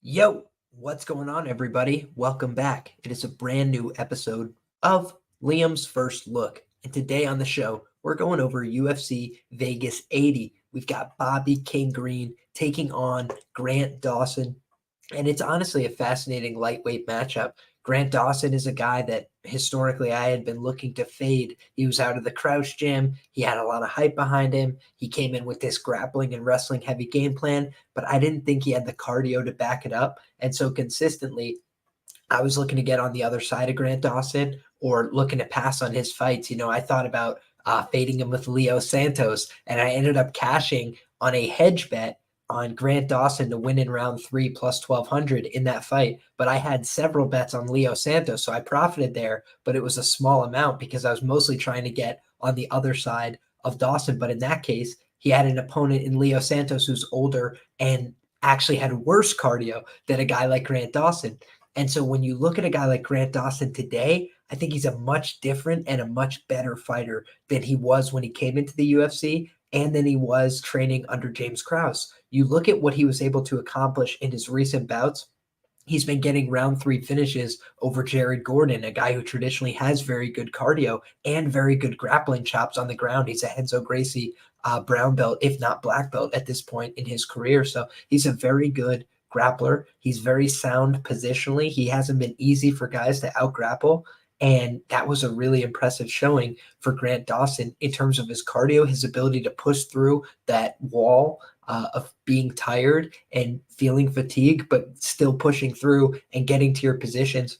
Yo, what's going on, everybody? Welcome back. It is a brand new episode of Liam's First Look. And today on the show, we're going over UFC Vegas 80. We've got Bobby King Green taking on Grant Dawson. And it's honestly a fascinating lightweight matchup. Grant Dawson is a guy that historically I had been looking to fade. He was out of the Crouch Gym. He had a lot of hype behind him. He came in with this grappling and wrestling heavy game plan, but I didn't think he had the cardio to back it up. And so consistently, I was looking to get on the other side of Grant Dawson or looking to pass on his fights. I thought about fading him with Leo Santos, and I ended up cashing on a hedge bet on Grant Dawson to win in round 3 plus 1,200 in that fight. But I had several bets on Leo Santos, so I profited there, but it was a small amount because I was mostly trying to get on the other side of Dawson. But in that case, he had an opponent in Leo Santos who's older and actually had worse cardio than a guy like Grant Dawson. And so when you look at a guy like Grant Dawson today, I think he's a much different and a much better fighter than he was when he came into the UFC and than he was training under James Krause. You look at what he was able to accomplish in his recent bouts. He's been getting round 3 finishes over Jared Gordon, a guy who traditionally has very good cardio and very good grappling chops on the ground. He's a Renzo Gracie brown belt, if not black belt at this point in his career. So he's a very good grappler. He's very sound positionally. He hasn't been easy for guys to out-grapple. And that was a really impressive showing for Grant Dawson in terms of his cardio, his ability to push through that wall of being tired and feeling fatigue, but still pushing through and getting to your positions.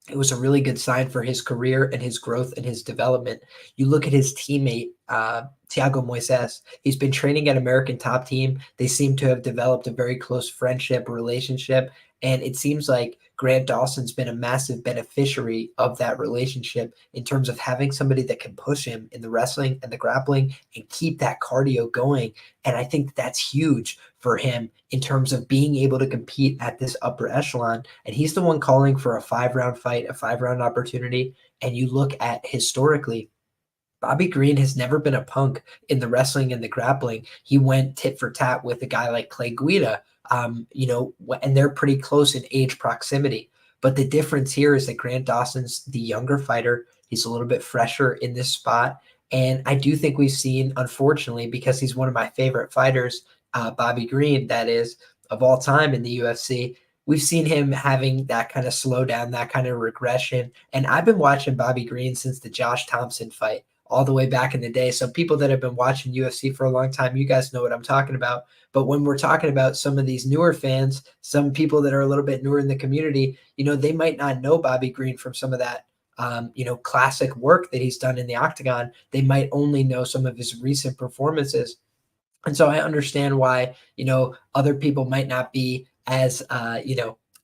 It was a really good sign for his career and his growth and his development. You look at his teammate, Thiago Moises. He's been training at American Top Team. They seem to have developed a very close friendship, relationship, and it seems like Grant Dawson's been a massive beneficiary of that relationship in terms of having somebody that can push him in the wrestling and the grappling and keep that cardio going. And I think that's huge for him in terms of being able to compete at this upper echelon. And he's the one calling for a 5-round fight, a 5-round opportunity. And you look at historically, Bobby Green has never been a punk in the wrestling and the grappling. He went tit for tat with a guy like Clay Guida, and they're pretty close in age proximity. But the difference here is that Grant Dawson's the younger fighter. He's a little bit fresher in this spot. And I do think we've seen, unfortunately, because he's one of my favorite fighters, Bobby Green, that is, of all time in the UFC, we've seen him having that kind of slowdown, that kind of regression. And I've been watching Bobby Green since the Josh Thompson fight all the way back in the day. So people that have been watching UFC for a long time, you guys know what I'm talking about. But when we're talking about some of these newer fans, some people that are a little bit newer in the community, they might not know Bobby Green from some of that, classic work that he's done in the octagon. They might only know some of his recent performances. And so I understand why, other people might not be as,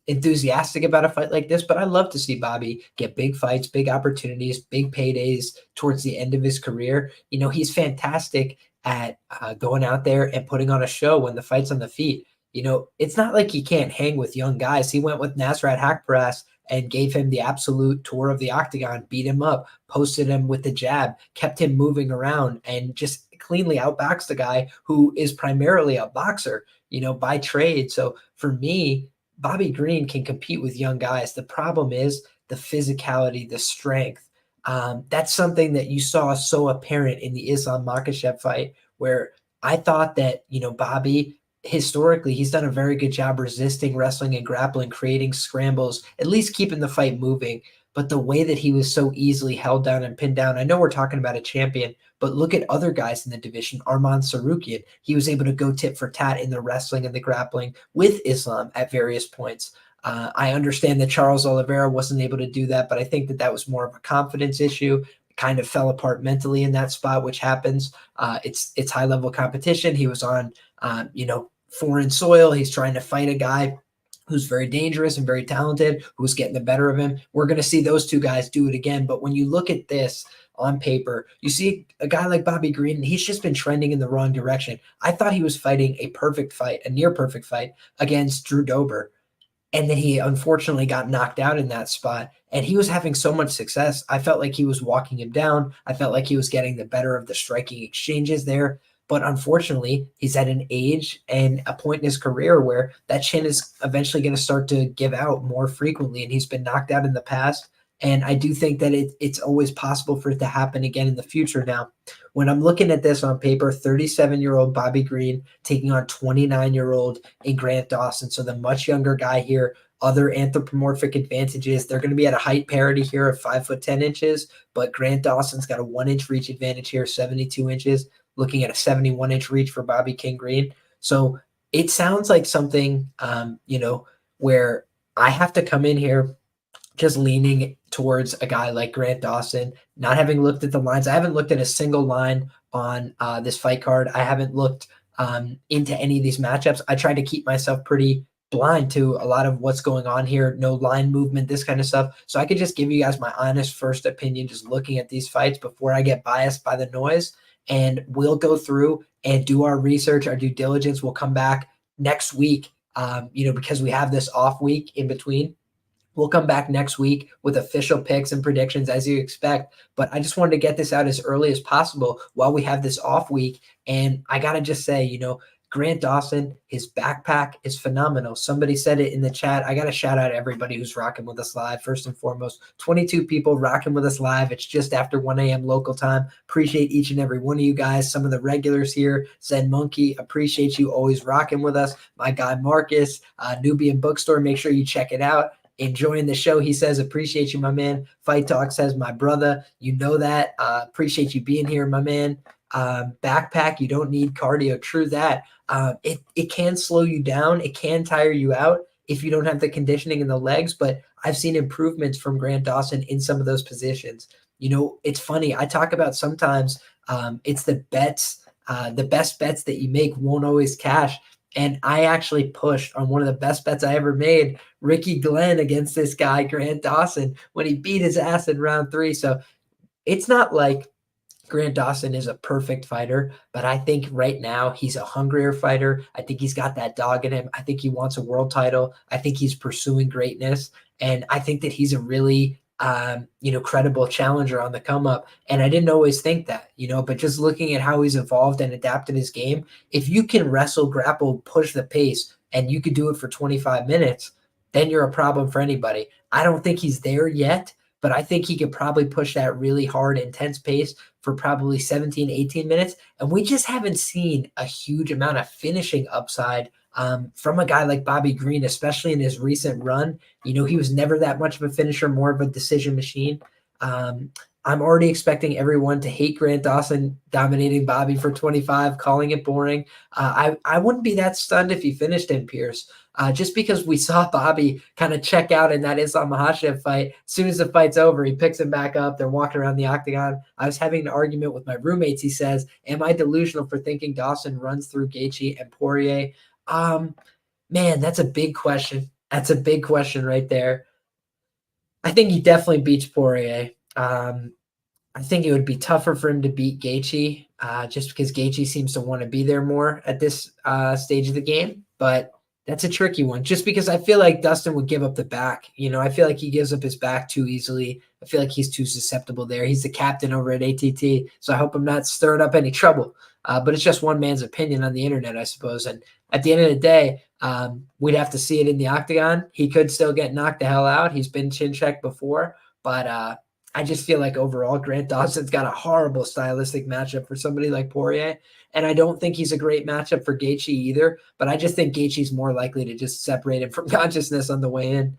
enthusiastic about a fight like this, but I love to see Bobby get big fights, big opportunities, big paydays towards the end of his career. He's fantastic at going out there and putting on a show when the fight's on the feet. It's not like he can't hang with young guys. He went with Nasrat Haqparast and gave him the absolute tour of the octagon, beat him up, posted him with the jab, kept him moving around, and just cleanly outboxed the guy who is primarily a boxer, by trade. So for me, Bobby Green can compete with young guys. The problem is the physicality, the strength. That's something that you saw so apparent in the Islam Makhachev fight, where I thought that, Bobby, historically, he's done a very good job resisting, wrestling, and grappling, creating scrambles, at least keeping the fight moving. But the way that he was so easily held down and pinned down, I know we're talking about a champion, but look at other guys in the division. Arman Sarukian, he was able to go tit for tat in the wrestling and the grappling with Islam at various points. I understand that Charles Oliveira wasn't able to do that, but I think that was more of a confidence issue. Kind of fell apart mentally in that spot, which happens. It's high-level competition. He was on, foreign soil. He's trying to fight a guy who's very dangerous and very talented, who's getting the better of him. We're going to see those two guys do it again. But when you look at this on paper, you see a guy like Bobby Green, he's just been trending in the wrong direction. I thought he was fighting a perfect fight, a near perfect fight against Drew Dober. And then he unfortunately got knocked out in that spot. And he was having so much success. I felt like he was walking him down. I felt like he was getting the better of the striking exchanges there. But unfortunately, he's at an age and a point in his career where that chin is eventually going to start to give out more frequently, and he's been knocked out in the past. And I do think that it's always possible for it to happen again in the future. Now, when I'm looking at this on paper, 37-year-old Bobby Green taking on 29-year-old in Grant Dawson. So the much younger guy here, other anthropomorphic advantages. They're going to be at a height parity here of 5'10", but Grant Dawson's got a 1-inch reach advantage here, 72 inches, looking at a 71-inch reach for Bobby King Green. So it sounds like something, where I have to come in here just leaning towards a guy like Grant Dawson, not having looked at the lines. I haven't looked at a single line on this fight card. I haven't looked into any of these matchups. I try to keep myself pretty blind to a lot of what's going on here, no line movement, this kind of stuff. So I could just give you guys my honest first opinion, just looking at these fights before I get biased by the noise. And we'll go through and do our research, our due diligence. We'll come back next week, because we have this off week in between. We'll come back next week with official picks and predictions as you expect. But I just wanted to get this out as early as possible while we have this off week. And I got to just say, Grant Dawson, his backpack is phenomenal. Somebody said it in the chat. I got to shout out everybody who's rocking with us live. First and foremost, 22 people rocking with us live. It's just after 1 a.m. local time. Appreciate each and every one of you guys. Some of the regulars here, Zen Monkey, appreciate you always rocking with us. My guy Marcus, Nubian Bookstore, make sure you check it out. Enjoying the show, he says. Appreciate you, my man. Fight Talk says, my brother, you know that. Appreciate you being here, my man. Backpack, you don't need cardio. True that. It can slow you down. It can tire you out if you don't have the conditioning in the legs, but I've seen improvements from Grant Dawson in some of those positions. It's funny. I talk about sometimes it's the bets, the best bets that you make won't always cash. And I actually pushed on one of the best bets I ever made, Ricky Glenn against this guy, Grant Dawson, when he beat his ass in round 3. So it's not like Grant Dawson is a perfect fighter, but I think right now he's a hungrier fighter. I think he's got that dog in him. I think he wants a world title. I think he's pursuing greatness. And I think that he's a really, credible challenger on the come up. And I didn't always think that, but just looking at how he's evolved and adapted his game, if you can wrestle, grapple, push the pace, and you could do it for 25 minutes, then you're a problem for anybody. I don't think he's there yet, but I think he could probably push that really hard, intense pace for probably 17, 18 minutes. And we just haven't seen a huge amount of finishing upside from a guy like Bobby Green, especially in his recent run. He was never that much of a finisher, more of a decision machine. I'm already expecting everyone to hate Grant Dawson dominating Bobby for 25, calling it boring. I wouldn't be that stunned if he finished him, Pierce. Just because we saw Bobby kind of check out in that Islam Makhachev fight. As soon as the fight's over, he picks him back up. They're walking around the octagon. I was having an argument with my roommates. He says, am I delusional for thinking Dawson runs through Gaethje and Poirier? Man, that's a big question. That's a big question right there. I think he definitely beats Poirier. I think it would be tougher for him to beat Gaethje just because Gaethje seems to want to be there more at this stage of the game. But that's a tricky one just because I feel like Dustin would give up the back. I feel like he gives up his back too easily. I feel like he's too susceptible there. He's the captain over at ATT, so I hope I'm not stirring up any trouble. But it's just one man's opinion on the internet, I suppose. And at the end of the day, we'd have to see it in the octagon. He could still get knocked the hell out. He's been chin checked before, but I just feel like overall Grant Dawson's got a horrible stylistic matchup for somebody like Poirier. And I don't think he's a great matchup for Gaethje either, but I just think Gaethje's more likely to just separate him from consciousness on the way in.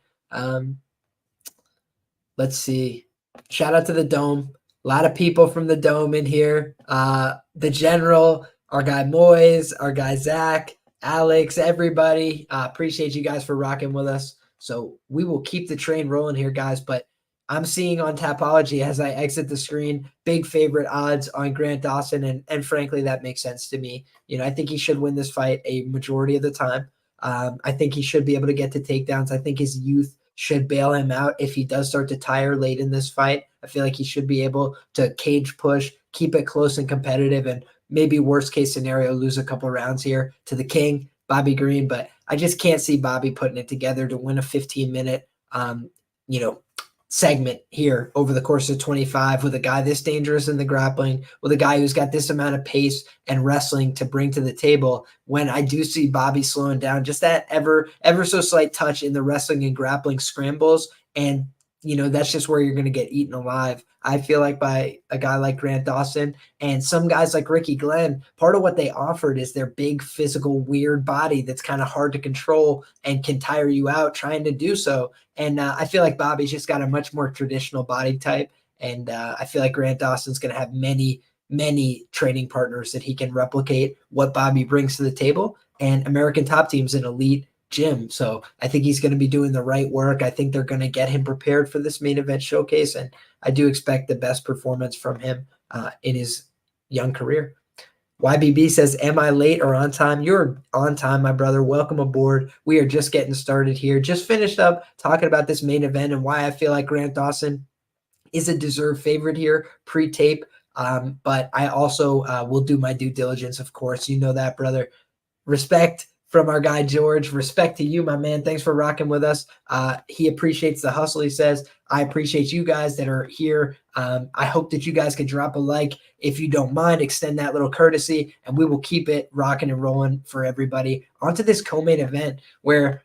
Let's see. Shout out to the Dome. A lot of people from the Dome in here. The General, our guy Moyes, our guy Zach, Alex, everybody. Appreciate you guys for rocking with us. So we will keep the train rolling here, guys, but I'm seeing on Tapology as I exit the screen, big favorite odds on Grant Dawson, and frankly, that makes sense to me. I think he should win this fight a majority of the time. I think he should be able to get to takedowns. I think his youth should bail him out if he does start to tire late in this fight. I feel like he should be able to cage push, keep it close and competitive, and maybe worst case scenario, lose a couple rounds here to the king, Bobby Green. But I just can't see Bobby putting it together to win a 15-minute, segment here over the course of 25 with a guy this dangerous in the grappling, with a guy who's got this amount of pace and wrestling to bring to the table, when I do see Bobby slowing down, just that ever so slight touch in the wrestling and grappling scrambles, and that's just where you're going to get eaten alive, I feel like, by a guy like Grant Dawson. And some guys like Ricky Glenn, part of what they offered is their big, physical, weird body that's kind of hard to control and can tire you out trying to do so. And I feel like Bobby's just got a much more traditional body type. And I feel like Grant Dawson's going to have many training partners that he can replicate what Bobby brings to the table. And American Top Team's an elite gym. So I think he's going to be doing the right work. I think they're going to get him prepared for this main event showcase. And I do expect the best performance from him in his young career. YBB says, am I late or on time? You're on time, my brother. Welcome aboard. We are just getting started here. Just finished up talking about this main event and why I feel like Grant Dawson is a deserved favorite here pre-tape. But I also will do my due diligence, of course. You know that, brother. Respect from our guy, George. Respect to you, my man. Thanks for rocking with us. He appreciates the hustle, he says. I appreciate you guys that are here. I hope that you guys can drop a like. If you don't mind, extend that little courtesy, and we will keep it rocking and rolling for everybody. On to this co-main event where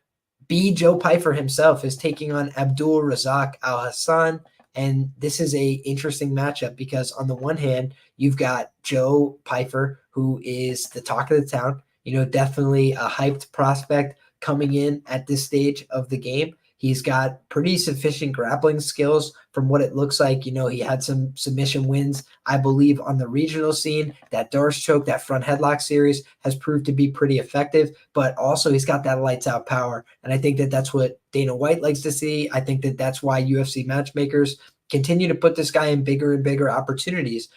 Joe Pyfer himself is taking on Abdul Razak Al Hassan. And this is a interesting matchup because on the one hand, you've got Joe Pyfer, who is the talk of the town. Definitely a hyped prospect coming in at this stage of the game. He's got pretty sufficient grappling skills from what it looks like. He had some submission wins, I believe, on the regional scene. That Doris choke, that front headlock series has proved to be pretty effective, but also he's got that lights out power. And I think that that's what Dana White likes to see. I think that that's why UFC matchmakers continue to put this guy in bigger and bigger opportunities.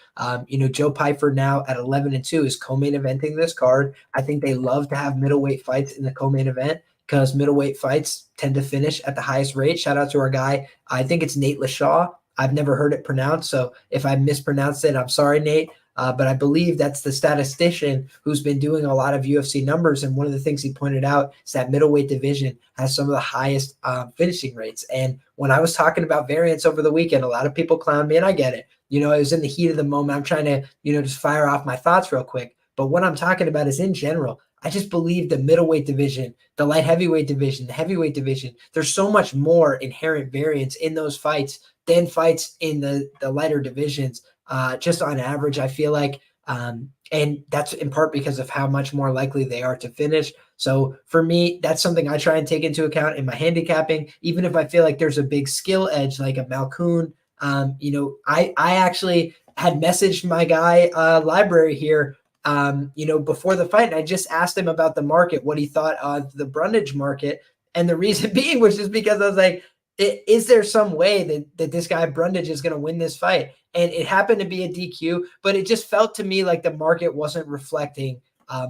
Joe Pyfer now at 11-2 is co-main eventing this card. I think they love to have middleweight fights in the co-main event because middleweight fights tend to finish at the highest rate. Shout out to our guy. I think it's Nate Lashaw. I've never heard it pronounced, so if I mispronounced it, I'm sorry, Nate. But I believe that's the statistician who's been doing a lot of UFC numbers. And one of the things he pointed out is that middleweight division has some of the highest finishing rates. And when I was talking about variance over the weekend, a lot of people clowned me, and I get it. I was in the heat of the moment. I'm trying to, just fire off my thoughts real quick. But what I'm talking about is in general, I just believe the middleweight division, the light heavyweight division, the heavyweight division, there's so much more inherent variance in those fights than fights in the lighter divisions. Just on average, I feel like, and that's in part because of how much more likely they are to finish. So for me, that's something I try and take into account in my handicapping, even if I feel like there's a big skill edge, like a Malkoon. I actually had messaged my guy, Library here, before the fight, and I just asked him about the market, what he thought of the Brundage market. And the reason being was just because I was like, is there some way that this guy Brundage is going to win this fight? And it happened to be a DQ, but it just felt to me like the market wasn't reflecting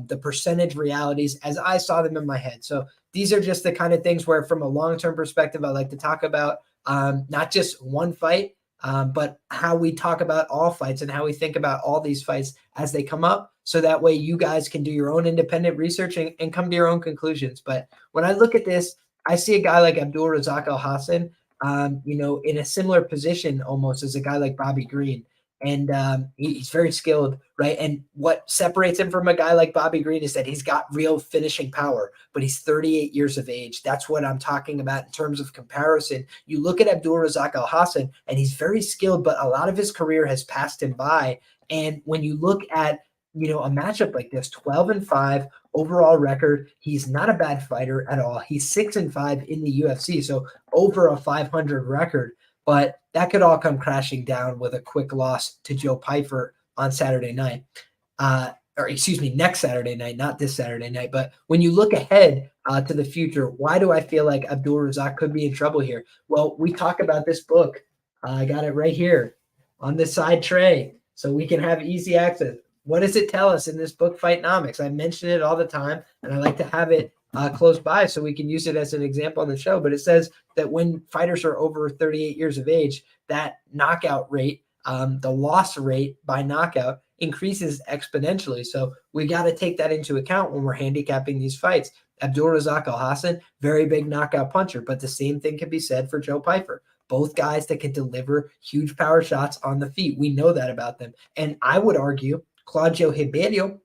the percentage realities as I saw them in my head. So these are just the kind of things where from a long-term perspective, I like to talk about not just one fight, but how we talk about all fights and how we think about all these fights as they come up. So that way you guys can do your own independent research and come to your own conclusions. But when I look at this, I see a guy like Abdul Razak Al Hassan, in a similar position almost as a guy like Bobby Green. And he's very skilled, right? And what separates him from a guy like Bobby Green is that he's got real finishing power, but he's 38 years of age. That's what I'm talking about in terms of comparison. You look at Abdul Razak Al Hassan, and he's very skilled, but a lot of his career has passed him by. And when you look at, a matchup like this, 12-5 overall record, he's not a bad fighter at all. He's 6-5 in the UFC, so over a 500 record. But that could all come crashing down with a quick loss to Joe Pyfer on Saturday night. Next Saturday night, not this Saturday night. But when you look ahead to the future, why do I feel like Abdul Razak could be in trouble here? Well, we talk about this book. I got it right here on the side tray so we can have easy access. What does it tell us in this book, Fightnomics? I mention it all the time, and I like to have it close by so we can use it as an example on the show. But it says that when fighters are over 38 years of age, that knockout rate, the loss rate by knockout increases exponentially. So we got to take that into account when we're handicapping these fights. Abdul Razak Al Hassan, very big knockout puncher, but the same thing can be said for Joe Pyfer. both guys that can deliver huge power shots on the feet. We know that about them. And I would argue Claudio Ribeiro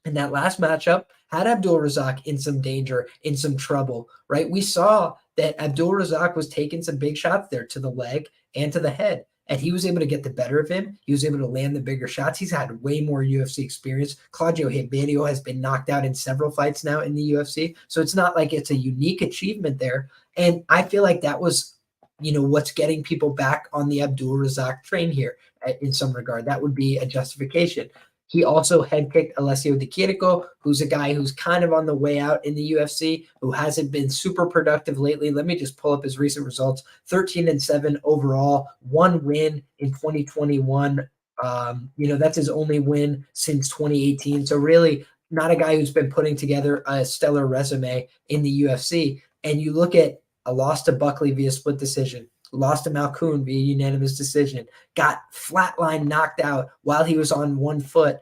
in that last matchup had Abdul Razak in some danger, in some trouble, right? We saw that Abdul Razak was taking some big shots there to the leg and to the head, and he was able to get the better of him. He was able to land the bigger shots. He's had way more UFC experience. Claudio Ribeiro has been knocked out in several fights now in the UFC, so it's not like it's a unique achievement there. And I feel like that was, what's getting people back on the Abdul Razak train here in some regard. That would be a justification. He also head kicked Alessio Di Chirico, who's a guy who's kind of on the way out in the UFC, who hasn't been super productive lately. Let me just pull up his recent results. 13-7 overall, 1 win in 2021. That's his only win since 2018. So really not a guy who's been putting together a stellar resume in the UFC. And you look at a loss to Buckley via split decision, lost to Malkoun via unanimous decision, got flatline knocked out while he was on one foot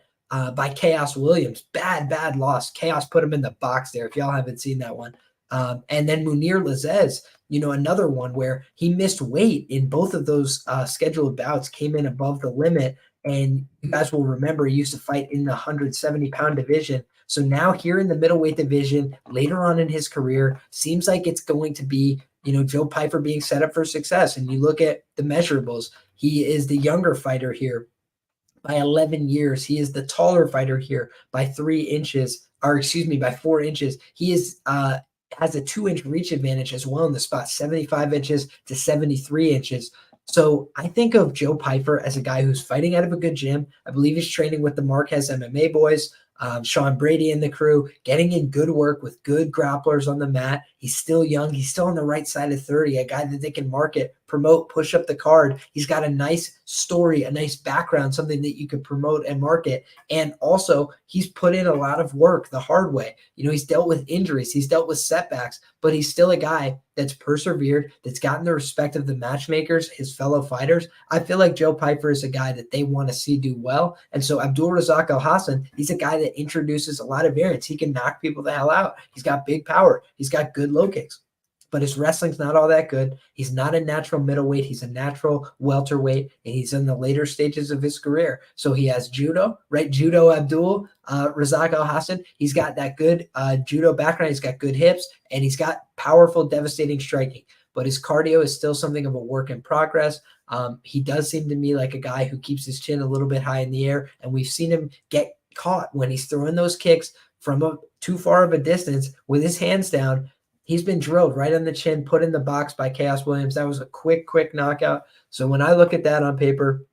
by Chaos Williams. Bad loss. Chaos put him in the box there, if y'all haven't seen that one. And then Munir Lazez, another one where he missed weight in both of those scheduled bouts, came in above the limit. And you guys will remember he used to fight in the 170-pound division. So now here in the middleweight division, later on in his career, seems like it's going to be Joe Pyfer being set up for success. And you look at the measurables, he is the younger fighter here by 11 years. He is the taller fighter here by 3 inches, by 4 inches. He is has a 2-inch reach advantage as well in the spot, 75 inches to 73 inches. So I think of Joe Pyfer as a guy who's fighting out of a good gym. I believe he's training with the Marquez MMA boys. Sean Brady and the crew, getting in good work with good grapplers on the mat. He's still young. He's still on the right side of 30, a guy that they can market, promote, push up the card. He's got a nice story, a nice background, something that you could promote and market. And also, he's put in a lot of work the hard way. He's dealt with injuries. He's dealt with setbacks, but he's still a guy that's persevered, that's gotten the respect of the matchmakers, his fellow fighters. I feel like Joe Pyfer is a guy that they want to see do well. And so Abdul Razak Al-Hassan, he's a guy that introduces a lot of variance. He can knock people the hell out. He's got big power. He's got good low kicks, but his wrestling's not all that good. He's not a natural middleweight. He's a natural welterweight, and he's in the later stages of his career. So he has judo, right? Judo Abdul Razak Al-Hassan. He's got that good judo background. He's got good hips, and he's got powerful, devastating striking. But his cardio is still something of a work in progress. He does seem to me like a guy who keeps his chin a little bit high in the air, and we've seen him get caught when he's throwing those kicks from too far of a distance with his hands down. He's been drilled right on the chin, put in the box by Chaos Williams. That was a quick knockout. So when I look at that on paper,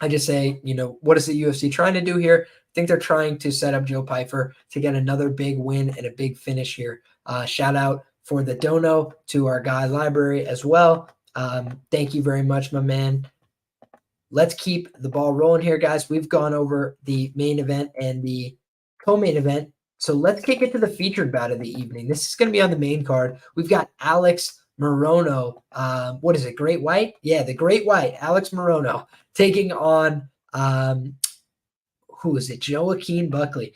I just say, what is the UFC trying to do here? I think they're trying to set up Joe Pyfer to get another big win and a big finish here. Shout out for the dono to our guy Library as well. Thank you very much, my man. Let's keep the ball rolling here, guys. We've gone over the main event and the co-main event. So let's kick it to the featured bout of the evening. This is going to be on the main card. We've got Alex Morono. What is it? Great White? Yeah, the Great White, Alex Morono, taking on, who is it? Joaquin Buckley.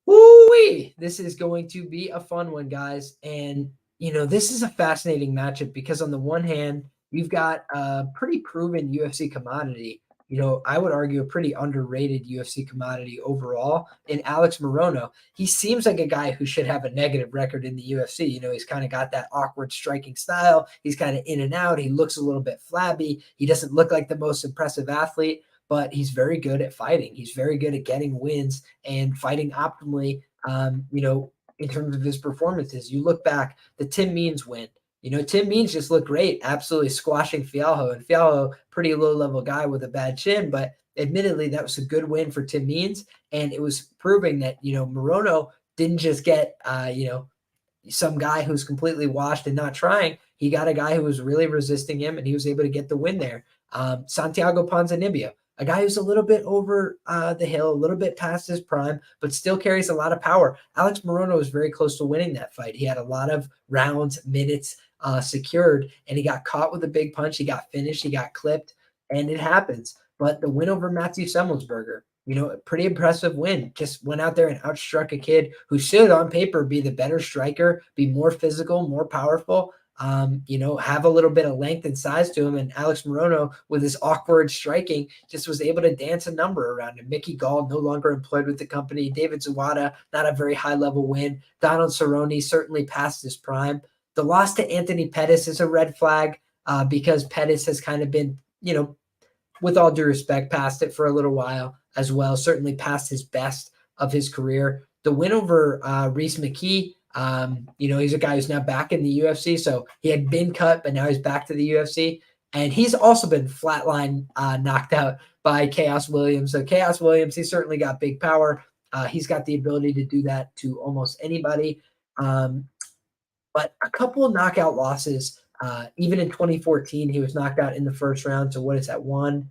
Woo-wee! This is going to be a fun one, guys. And, this is a fascinating matchup because on the one hand, you've got a pretty proven UFC commodity. I would argue a pretty underrated UFC commodity overall in Alex Morono. He seems like a guy who should have a negative record in the UFC. He's kind of got that awkward striking style. He's kind of in and out. He looks a little bit flabby. He doesn't look like the most impressive athlete, but he's very good at fighting. He's very good at getting wins and fighting optimally, in terms of his performances. You look back, the Tim Means win. Tim Means just looked great, absolutely squashing Fialho. And Fialho, pretty low-level guy with a bad chin, but admittedly, that was a good win for Tim Means. And it was proving that, Morono didn't just get, some guy who's completely washed and not trying. He got a guy who was really resisting him, and he was able to get the win there. Santiago Ponzinibbio, a guy who's a little bit over the hill, a little bit past his prime, but still carries a lot of power. Alex Morono was very close to winning that fight. He had a lot of rounds, minutes secured, and he got caught with a big punch. He got finished. He got clipped, and it happens. But the win over Matthew Semmelsberger, a pretty impressive win. Just went out there and outstruck a kid who should, on paper, be the better striker, be more physical, more powerful. have a little bit of length and size to him. And Alex Morono, with his awkward striking, just was able to dance a number around him. Mickey Gall, no longer employed with the company. David Zawada, not a very high-level win. Donald Cerrone, certainly past his prime. The loss to Anthony Pettis is a red flag because Pettis has kind of been, with all due respect, past it for a little while as well, certainly past his best of his career. The win over Reese McKee, he's a guy who's now back in the UFC. So he had been cut, but now he's back to the UFC. And he's also been flatline knocked out by Chaos Williams. So Chaos Williams, he certainly got big power. He's got the ability to do that to almost anybody. But a couple of knockout losses, even in 2014, he was knocked out in the first round. So what is that? 1,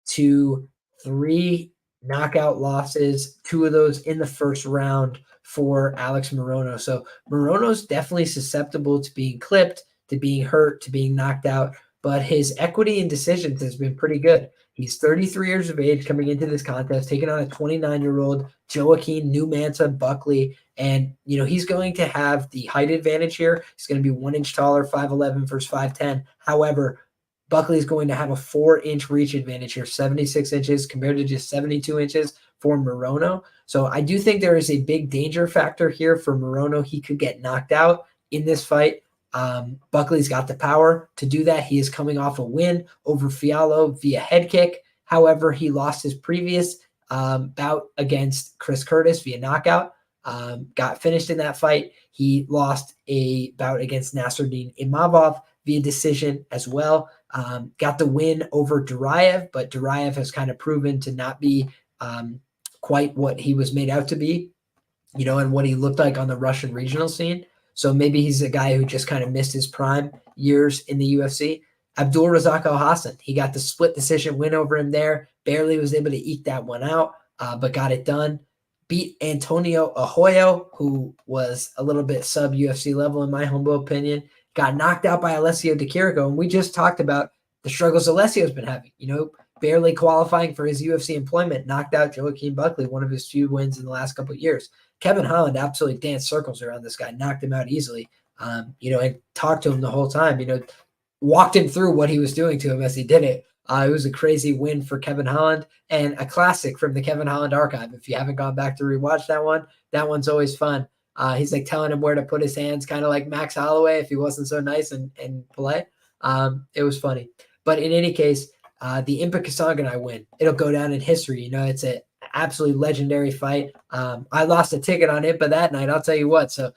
2, 3 knockout losses, 2 of those in the first round for Alex Morono. So Morono's definitely susceptible to being clipped, to being hurt, to being knocked out, but his equity in decisions has been pretty good. He's 33 years of age coming into this contest, taking on a 29-year-old Joaquin Numanza Buckley. And, he's going to have the height advantage here. He's going to be 1 inch taller, 5'11" versus 5'10". However, Buckley is going to have a 4-inch reach advantage here, 76 inches compared to just 72 inches for Morono. So I do think there is a big danger factor here for Morono. He could get knocked out in this fight. Buckley's got the power to do that. He is coming off a win over Fiallo via head kick. However, he lost his previous bout against Chris Curtis via knockout. Got finished in that fight. He lost a bout against Nasruddin Imavov via decision as well. Got the win over Duraev, but Duraev has kind of proven to not be quite what he was made out to be, and what he looked like on the Russian regional scene. So maybe he's a guy who just kind of missed his prime years in the UFC. Abdul Razak Hassan, he got the split decision win over him there. Barely was able to eke that one out, but got it done. Beat Antonio Arroyo, who was a little bit sub-UFC level in my humble opinion. Got knocked out by Alessio Di Chirico, and we just talked about the struggles Alessio's been having. Barely qualifying for his UFC employment, knocked out Joaquin Buckley, one of his few wins in the last couple of years. Kevin Holland absolutely danced circles around this guy, knocked him out easily, and talked to him the whole time, walked him through what he was doing to him as he did it. It was a crazy win for Kevin Holland and a classic from the Kevin Holland archive. If you haven't gone back to rewatch that one's always fun. He's like telling him where to put his hands, kind of like Max Holloway if he wasn't so nice and polite. It was funny. But in any case, the Impa Kasanganay win, it'll go down in history. It's an absolutely legendary fight. I lost a ticket on Impa that night, I'll tell you what. So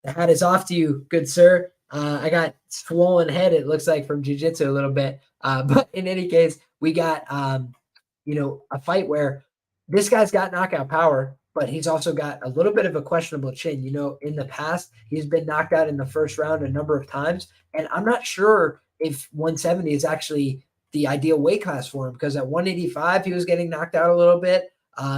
the hat is off to you, good sir. I got swollen head, it looks like, from jiu-jitsu a little bit. But in any case, we got, a fight where this guy's got knockout power, but he's also got a little bit of a questionable chin. In the past, he's been knocked out in the first round a number of times. And I'm not sure if 170 is actually the ideal weight class for him, because at 185, he was getting knocked out a little bit.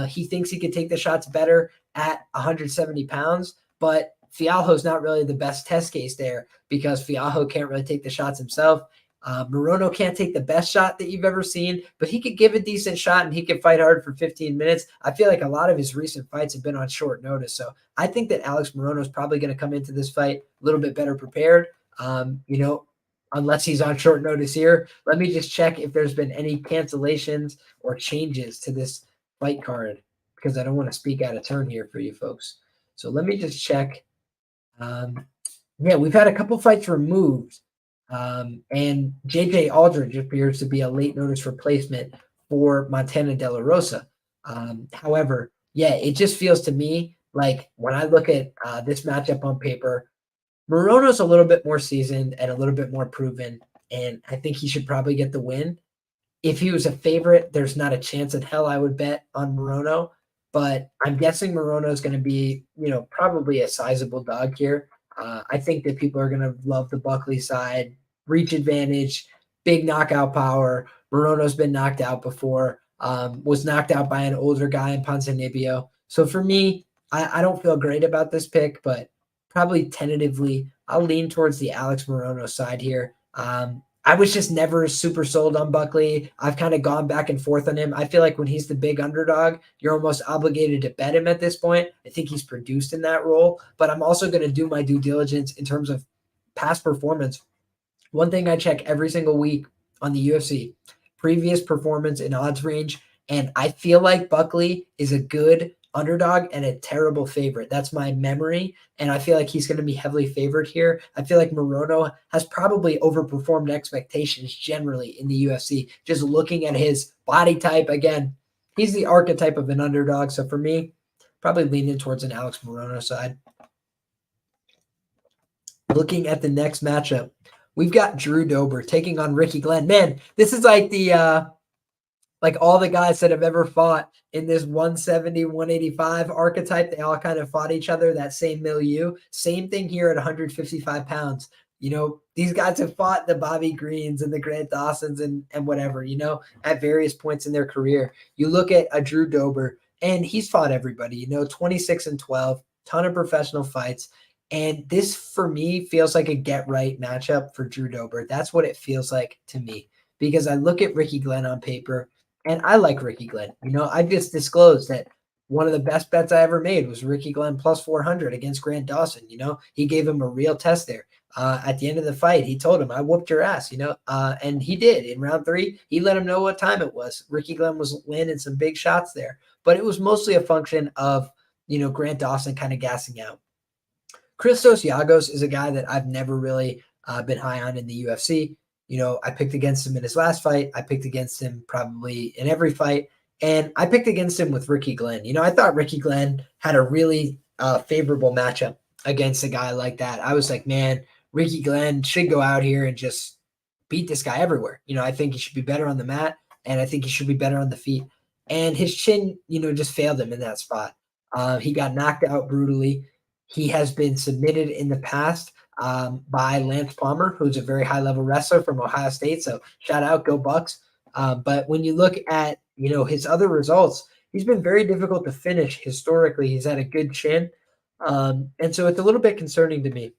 He thinks he could take the shots better at 170 pounds, but Fialho's not really the best test case there because Fialho can't really take the shots himself. Morono can't take the best shot that you've ever seen, but he could give a decent shot and he could fight hard for 15 minutes. I feel like a lot of his recent fights have been on short notice. So I think that Alex Morono is probably going to come into this fight a little bit better prepared, unless he's on short notice here. Let me just check if there's been any cancellations or changes to this fight card, because I don't want to speak out of turn here for you folks. So let me just check. We've had a couple fights removed. And JJ Aldrich appears to be a late notice replacement for Montana De La Rosa. However, it just feels to me like when I look at this matchup on paper, Morono's a little bit more seasoned and a little bit more proven, and I think he should probably get the win. If he was a favorite, there's not a chance in hell I would bet on Morono, but I'm guessing Morono is going to be, probably a sizable dog here. I think that people are going to love the Buckley side, reach advantage, big knockout power. Morono's been knocked out before, was knocked out by an older guy in Ponzinibbio. So for me, I don't feel great about this pick, but probably tentatively, I'll lean towards the Alex Morono side here. I was just never super sold on Buckley. I've kind of gone back and forth on him. I feel like when he's the big underdog, you're almost obligated to bet him at this point. I think he's produced in that role, but I'm also going to do my due diligence in terms of past performance. One thing I check every single week on the UFC, previous performance in odds range, and I feel like Buckley is a good underdog and a terrible favorite. That's my memory, and I feel like he's going to be heavily favored here. I feel like Morono has probably overperformed expectations generally in the UFC. Just looking at his body type, again, he's the archetype of an underdog. So for me, probably leaning towards an Alex Morono side. Looking at the next matchup, we've got Drew Dober taking on Ricky Glenn. Man, this is like the like all the guys that have ever fought in this 170, 185 archetype. They all kind of fought each other, that same milieu. Same thing here at 155 pounds. You know, these guys have fought the Bobby Greens and the Grant Dawsons and whatever, you know, at various points in their career. You look at a Drew Dober, and he's fought everybody, you know, 26-12, ton of professional fights. And this, for me, feels like a get-right matchup for Drew Dober. That's what it feels like to me, because I look at Ricky Glenn on paper, and I like Ricky Glenn. You know, I just disclosed that one of the best bets I ever made was Ricky Glenn plus 400 against Grant Dawson. You know, he gave him a real test there. At the end of the fight, he told him, I whooped your ass, you know, and he did. In round 3, he let him know what time it was. Ricky Glenn was landing some big shots there, but it was mostly a function of, you know, Grant Dawson kind of gassing out. Christos Giagos is a guy that I've never really been high on in the UFC. You know, I picked against him in his last fight. I picked against him probably in every fight. And I picked against him with Ricky Glenn. You know, I thought Ricky Glenn had a really favorable matchup against a guy like that. I was like, man, Ricky Glenn should go out here and just beat this guy everywhere. You know, I think he should be better on the mat, and I think he should be better on the feet. And his chin, you know, just failed him in that spot. He got knocked out brutally. He has been submitted in the past by Lance Palmer, who's a very high-level wrestler from Ohio State. So shout out, go Bucks. But when you look at, you know, his other results, he's been very difficult to finish historically. He's had a good chin. And so it's a little bit concerning to me.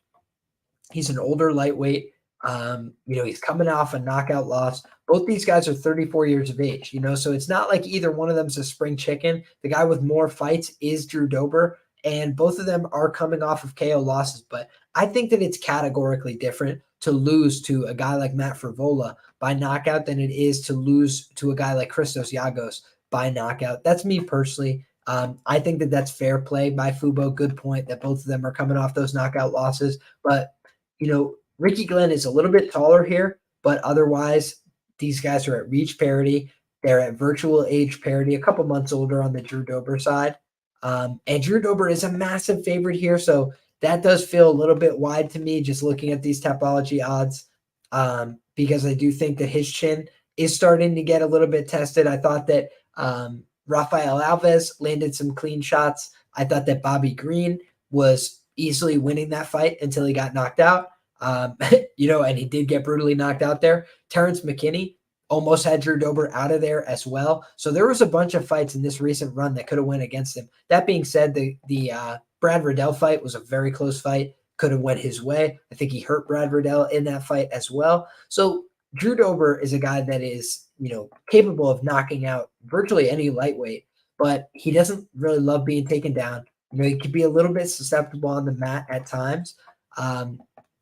He's an older lightweight. You know, he's coming off a knockout loss. Both these guys are 34 years of age, you know, so it's not like either one of them's a spring chicken. The guy with more fights is Drew Dober, and both of them are coming off of KO losses. But I think that it's categorically different to lose to a guy like Matt Frivola by knockout than it is to lose to a guy like Christos Giagos by knockout. That's me personally. I think that that's fair play by Fubo. Good point that both of them are coming off those knockout losses. But, you know, Ricky Glenn is a little bit taller here, but otherwise these guys are at reach parity. They're at virtual age parity, a couple months older on the Drew Dober side. And Drew Dober is a massive favorite here. So that does feel a little bit wide to me just looking at these Tapology odds, because I do think that his chin is starting to get a little bit tested. I thought that Rafael Alves landed some clean shots. I thought that Bobby Green was easily winning that fight until he got knocked out. You know, and he did get brutally knocked out there. Terrence McKinney almost had Drew Dober out of there as well. So there was a bunch of fights in this recent run that could have went against him. That being said, the Brad Riddell fight was a very close fight. Could have went his way. I think he hurt Brad Riddell in that fight as well. So Drew Dober is a guy that is, you know, capable of knocking out virtually any lightweight, but he doesn't really love being taken down. You know, he could be a little bit susceptible on the mat at times.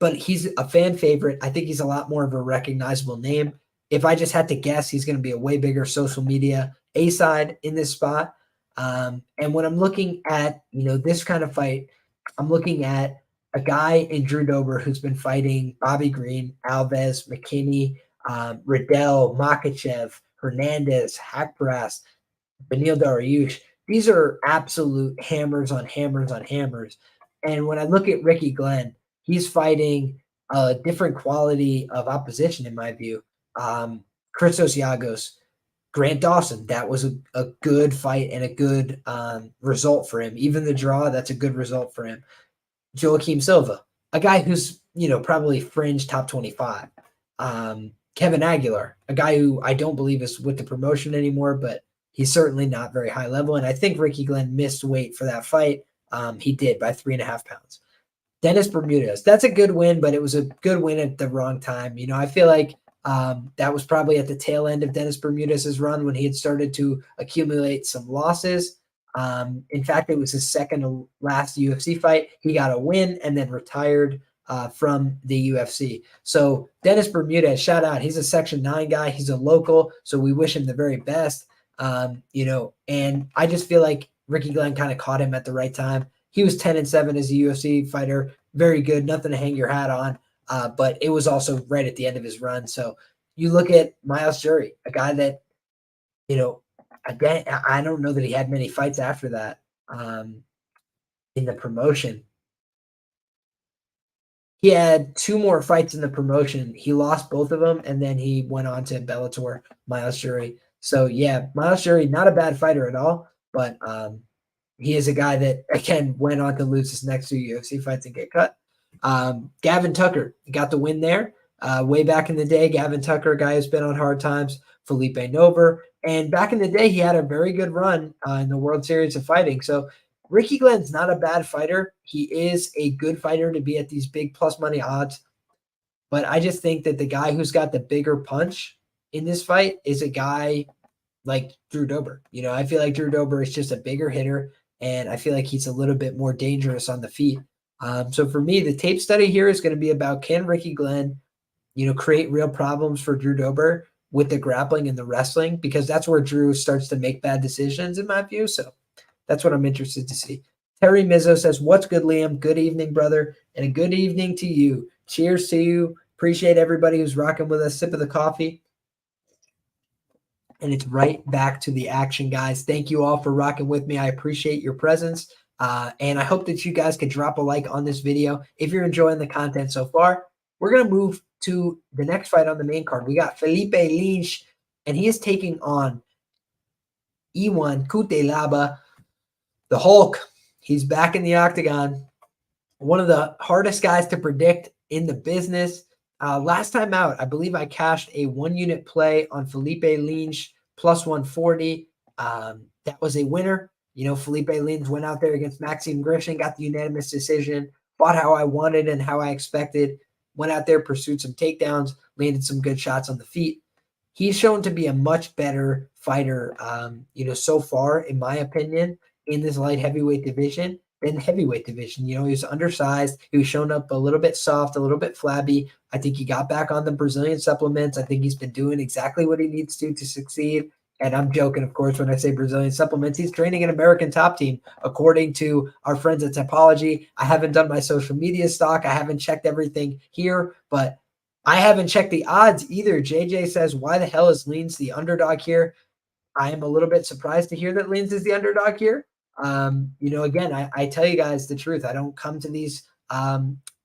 But he's a fan favorite. I think he's a lot more of a recognizable name. If I just had to guess, he's going to be a way bigger social media A-side in this spot. And when I'm looking at, you know, this kind of fight, I'm looking at a guy in Drew Dober who's been fighting Bobby Green, Alves, McKinney, Riddell, Makhachev, Hernandez, Haqparast, Beneil Dariush. These are absolute hammers on hammers on hammers. And when I look at Ricky Glenn, he's fighting a different quality of opposition, in my view. Christos Giagos, Grant Dawson, that was a good fight and a good result for him. Even the draw, that's a good result for him. Joaquin Silva, a guy who's, you know, probably fringe top 25. Kevin Aguilar, a guy who I don't believe is with the promotion anymore, but he's certainly not very high level. And I think Ricky Glenn missed weight for that fight. He did by 3.5 pounds. Dennis Bermudez, that's a good win, but it was a good win at the wrong time. You know, I feel like that was probably at the tail end of Dennis Bermudez's run when he had started to accumulate some losses. In fact, it was his second to last UFC fight. He got a win and then retired from the UFC. So Dennis Bermudez, shout out. He's a Section 9 guy. He's a local, so we wish him the very best. And I just feel like Ricky Glenn kind of caught him at the right time. He was 10-7 as a UFC fighter. Very good. Nothing to hang your hat on. But it was also right at the end of his run. So you look at Miles Jury, a guy that, again, I don't know that he had many fights after that in the promotion. He had 2 more fights in the promotion. He lost both of them, and then he went on to Bellator, Miles Jury. So, yeah, Miles Jury, not a bad fighter at all, but he is a guy that, again, went on to lose his next 2 UFC fights and get cut. Gavin Tucker got the win there. Way back in the day, Gavin Tucker, a guy who's been on hard times, Philipe Nover. And back in the day, he had a very good run in the World Series of Fighting. So Ricky Glenn's not a bad fighter. He is a good fighter to be at these big plus money odds. But I just think that the guy who's got the bigger punch in this fight is a guy like Drew Dober. I feel like Drew Dober is just a bigger hitter, and I feel like he's a little bit more dangerous on the feet. So for me, the tape study here is going to be about, can Ricky Glenn, create real problems for Drew Dober with the grappling and the wrestling, because that's where Drew starts to make bad decisions in my view. So that's what I'm interested to see. Terry Mizzo says, what's good, Liam? Good evening, brother, and a good evening to you. Cheers to you. Appreciate everybody who's rocking with us. Sip of the coffee. And it's right back to the action, guys. Thank you all for rocking with me. I appreciate your presence. And I hope that you guys could drop a like on this video if you're enjoying the content so far. We're going to move to the next fight on the main card. We got Felipe Lynch, and he is taking on Iwan Cutelaba, the Hulk. He's back in the octagon. One of the hardest guys to predict in the business. Last time out, I believe I cashed a 1-unit play on Felipe Lynch plus 140. That was a winner. Felipe Lynch went out there against Maxime Grishin, got the unanimous decision, fought how I wanted and how I expected, went out there, pursued some takedowns, landed some good shots on the feet. He's shown to be a much better fighter, so far, in my opinion, in this light heavyweight division than heavyweight division. He was undersized. He was showing up a little bit soft, a little bit flabby. I think he got back on the Brazilian supplements. I think he's been doing exactly what he needs to succeed. And I'm joking, of course, when I say Brazilian supplements. He's training an American Top Team, according to our friends at Topology. I haven't done my social media stock. I haven't checked everything here, but I haven't checked the odds either. JJ says, why the hell is Leans the underdog here? I am a little bit surprised to hear that Leans is the underdog here. Again, I tell you guys the truth. I don't come to these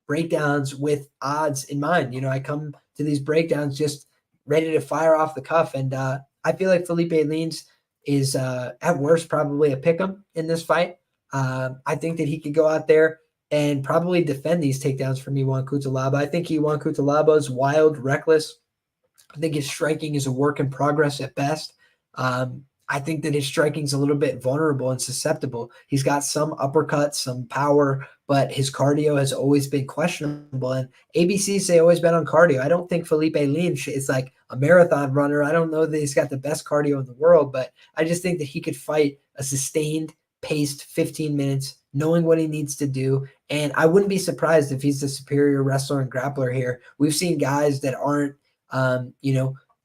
breakdowns with odds in mind. I come to these breakdowns just ready to fire off the cuff. And I feel like Felipe Lins is at worst probably a pick'em in this fight. I think that he could go out there and probably defend these takedowns from Iwan Cutelaba. I think Iwan Cutelaba is wild, reckless. I think his striking is a work in progress at best. I think that his striking is a little bit vulnerable and susceptible. He's got some uppercuts, some power, but his cardio has always been questionable. And ABCs, they always been on cardio. I don't think Felipe Lynch is like a marathon runner. I don't know that he's got the best cardio in the world, but I just think that he could fight a sustained, paced 15 minutes, knowing what he needs to do. And I wouldn't be surprised if he's the superior wrestler and grappler here. We've seen guys that aren't,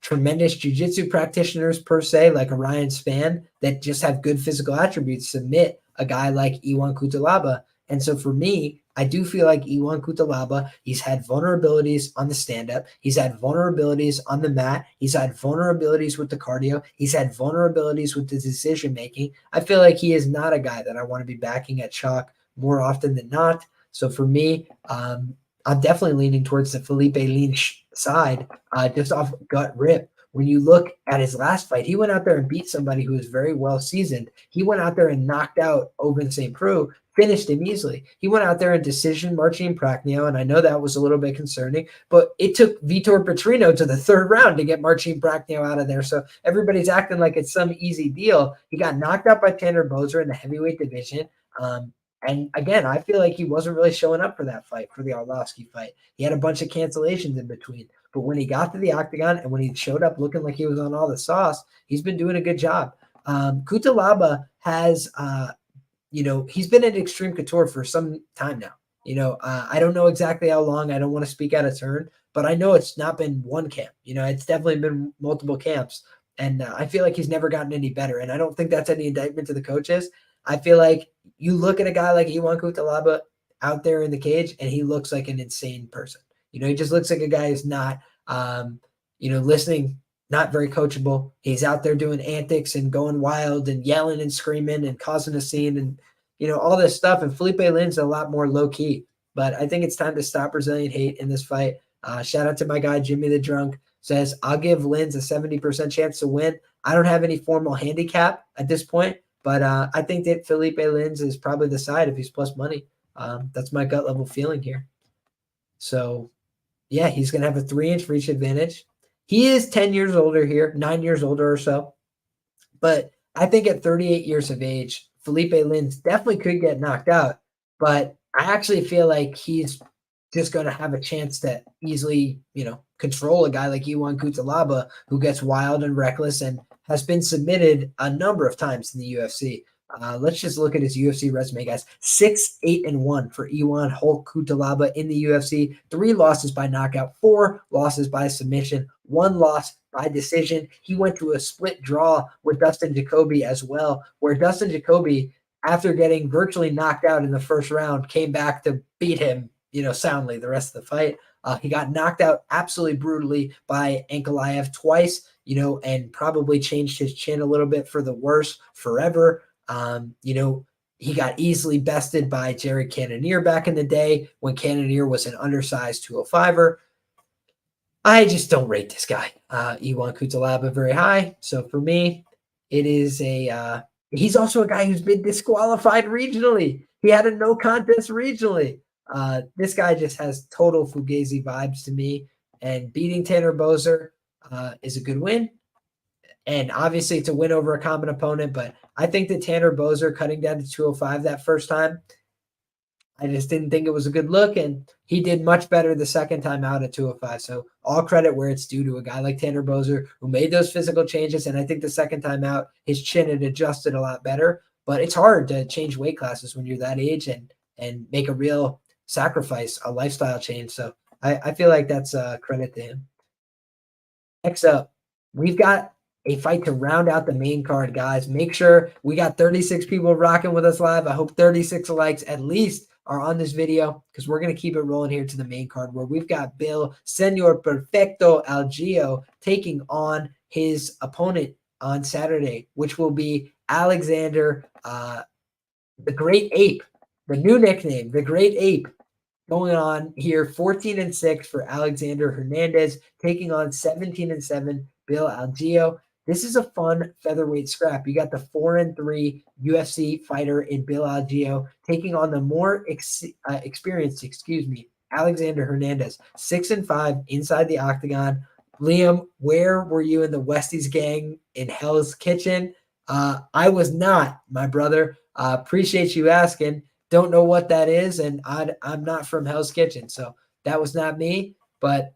tremendous jiu-jitsu practitioners per se, like a Ryan Spann, that just have good physical attributes, submit a guy like Iwan Cutelaba. And so for me, I do feel like Iwan Cutelaba, he's had vulnerabilities on the stand-up. He's had vulnerabilities on the mat. He's had vulnerabilities with the cardio. He's had vulnerabilities with the decision-making. I feel like he is not a guy that I want to be backing at chalk more often than not. So for me, I'm definitely leaning towards the Felipe Lynch side, just off gut rip. When you look at his last fight, he went out there and beat somebody who was very well seasoned. He went out there and knocked out Oben St. Preux, finished him easily. He went out there and decision Marcin Prachnio, and I know that was a little bit concerning, but it took Vitor Petrino to the third round to get Marcin Prachnio out of there. So everybody's acting like it's some easy deal. He got knocked out by Tanner Boser in the heavyweight division. And again, I feel like he wasn't really showing up for that fight, for the Arlovsky fight. He had a bunch of cancellations in between. But when he got to the octagon and when he showed up looking like he was on all the sauce, he's been doing a good job. Cutelaba has, he's been at Extreme Couture for some time now. I don't know exactly how long. I don't want to speak out of turn, but I know it's not been one camp. It's definitely been multiple camps. And I feel like he's never gotten any better. And I don't think that's any indictment to the coaches. I feel like you look at a guy like Iwan Cutelaba out there in the cage, and he looks like an insane person. He just looks like a guy who's not, listening, not very coachable. He's out there doing antics and going wild and yelling and screaming and causing a scene and, all this stuff. And Philipe Lin's a lot more low key. But I think it's time to stop Brazilian hate in this fight. Shout out to my guy, Jimmy the Drunk, says, I'll give Linz a 70% chance to win. I don't have any formal handicap at this point, but I think that Philipe Linz is probably the side if he's plus money. That's my gut level feeling here. So, yeah, he's going to have a 3-inch reach advantage. He is 10 years older here, 9 years older or so. But I think at 38 years of age, Philipe Linz definitely could get knocked out. But I actually feel like he's just going to have a chance to easily, control a guy like Iwan Cutelaba, who gets wild and reckless and has been submitted a number of times in the UFC. Let's just look at his UFC resume, guys. 6-8-1 for Iwan Hulk Cutelaba in the UFC. 3 losses by knockout, 4 losses by submission, 1 loss by decision. He went to a split draw with Dustin Jacoby as well, where Dustin Jacoby, after getting virtually knocked out in the first round, came back to beat him, soundly the rest of the fight. He got knocked out absolutely brutally by Ankalaev twice, and probably changed his chin a little bit for the worse forever. He got easily bested by Jared Cannonier back in the day when Cannonier was an undersized 205er. I just don't rate this guy, Iwan Cutelaba, very high. So for me, it is he's also a guy who's been disqualified regionally. He had a no contest regionally. This guy just has total Fugazi vibes to me, and beating Tanner Boser is a good win. And obviously it's a win over a common opponent, but I think that Tanner Boser cutting down to 205 that first time, I just didn't think it was a good look, and he did much better the second time out at 205. So all credit where it's due to a guy like Tanner Boser who made those physical changes, and I think the second time out, his chin had adjusted a lot better. But it's hard to change weight classes when you're that age and make a real sacrifice, a lifestyle change. So I feel like that's a credit to him. Next up, we've got a fight to round out the main card, guys. Make sure we got 36 people rocking with us live. I hope 36 likes at least are on this video, because we're going to keep it rolling here to the main card, where we've got Bill Senor Perfecto Algeo taking on his opponent on Saturday, which will be Alexander, the Great Ape, the new nickname, the Great Ape, going on here. 14-6 for Alexander Hernandez, taking on 17-7 Bill Algeo. This is a fun featherweight scrap. You got the 4-3 UFC fighter in Bill Algeo taking on the more experienced, Alexander Hernandez. 6-5 inside the octagon. Liam, where were you in the Westies gang in Hell's Kitchen? I was not, my brother. Appreciate you asking. Don't know what that is, and I'm not from Hell's Kitchen, so that was not me. But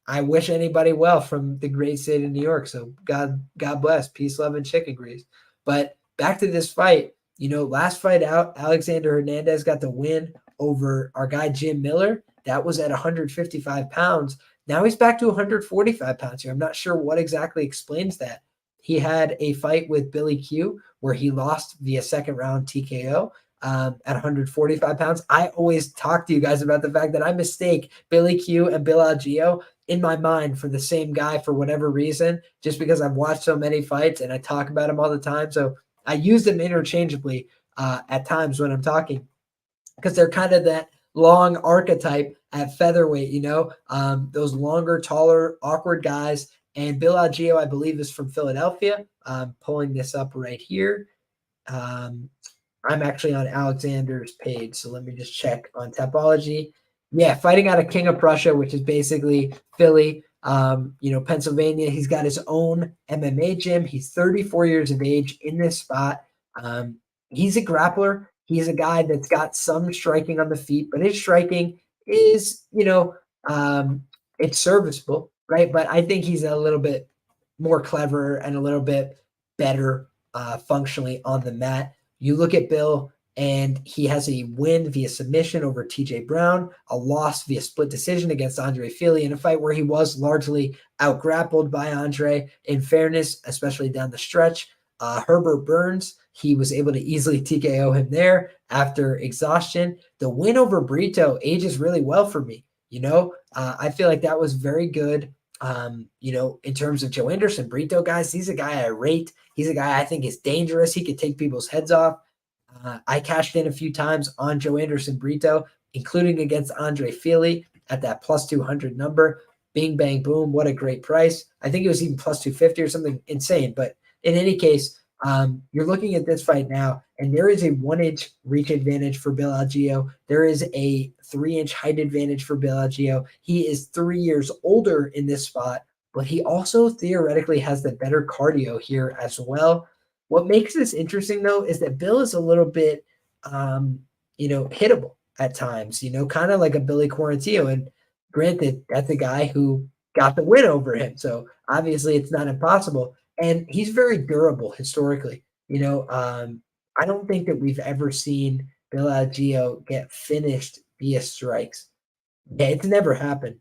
I wish anybody well from the great state of New York. So God bless, peace, love, and chicken grease. But back to this fight. Last fight out, Alexander Hernandez got the win over our guy Jim Miller. That was at 155 pounds. Now he's back to 145 pounds here. I'm not sure what exactly explains that. He had a fight with Billy Q where he lost via second round TKO. At 145 pounds. I always talk to you guys about the fact that I mistake Billy Q and Bill Algeo in my mind for the same guy for whatever reason, just because I've watched so many fights and I talk about him all the time. So I use them interchangeably at times when I'm talking, because they're kind of that long archetype at featherweight, those longer, taller, awkward guys. And Bill Algeo, I believe, is from Philadelphia. I'm pulling this up right here. I'm actually on Alexander's page, so let me just check on Tapology. Yeah, fighting out of King of Prussia, which is basically Philly, Pennsylvania. He's got his own MMA gym. He's 34 years of age in this spot. He's a grappler. He's a guy that's got some striking on the feet, but his striking is, it's serviceable, right? But I think he's a little bit more clever and a little bit better functionally on the mat. You look at Bill, and he has a win via submission over TJ Brown, a loss via split decision against Andre Fili in a fight where he was largely out-grappled by Andre. In fairness, especially down the stretch, Herbert Burns, he was able to easily TKO him there after exhaustion. The win over Brito ages really well for me. I feel like that was very good. In terms of Joe Anderson, Brito, guys, he's a guy I rate. He's a guy I think is dangerous. He could take people's heads off. I cashed in a few times on Joe Anderson Brito, including against Andre Fili at that plus 200 number. Bing, bang, boom. What a great price. I think it was even plus 250 or something insane. But in any case, you're looking at this fight now, and there is a 1-inch reach advantage for Bill Algeo. There is a 3-inch height advantage for Bill Algeo. He is 3 years older in this spot, but he also theoretically has the better cardio here as well. What makes this interesting, though, is that Bill is a little bit, hittable at times, kind of like a Billy Quarantillo. And granted, that's a guy who got the win over him. So obviously it's not impossible. And he's very durable historically. I don't think that we've ever seen Bill Algeo get finished via strikes. Yeah, it's never happened.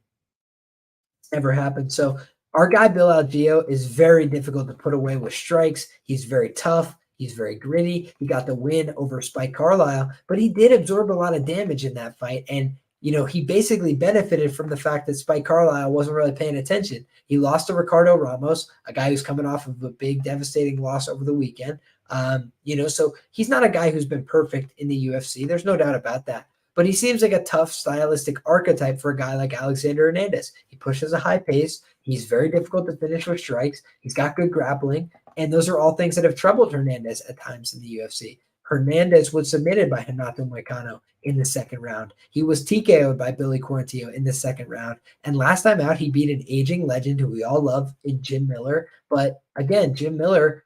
It's never happened. So our guy Bill Algeo is very difficult to put away with strikes. He's very tough. He's very gritty. He got the win over Spike Carlisle, but he did absorb a lot of damage in that fight. And he basically benefited from the fact that Spike Carlisle wasn't really paying attention. He lost to Ricardo Ramos, a guy who's coming off of a big, devastating loss over the weekend. So he's not a guy who's been perfect in the UFC. There's no doubt about that. But he seems like a tough stylistic archetype for a guy like Alexander Hernandez. He pushes a high pace. He's very difficult to finish with strikes. He's got good grappling. And those are all things that have troubled Hernandez at times in the UFC. Hernandez was submitted by Renato Moicano in the second round. He was TKO'd by Billy Quarantillo in the second round. And last time out, he beat an aging legend who we all love in Jim Miller. But again, Jim Miller,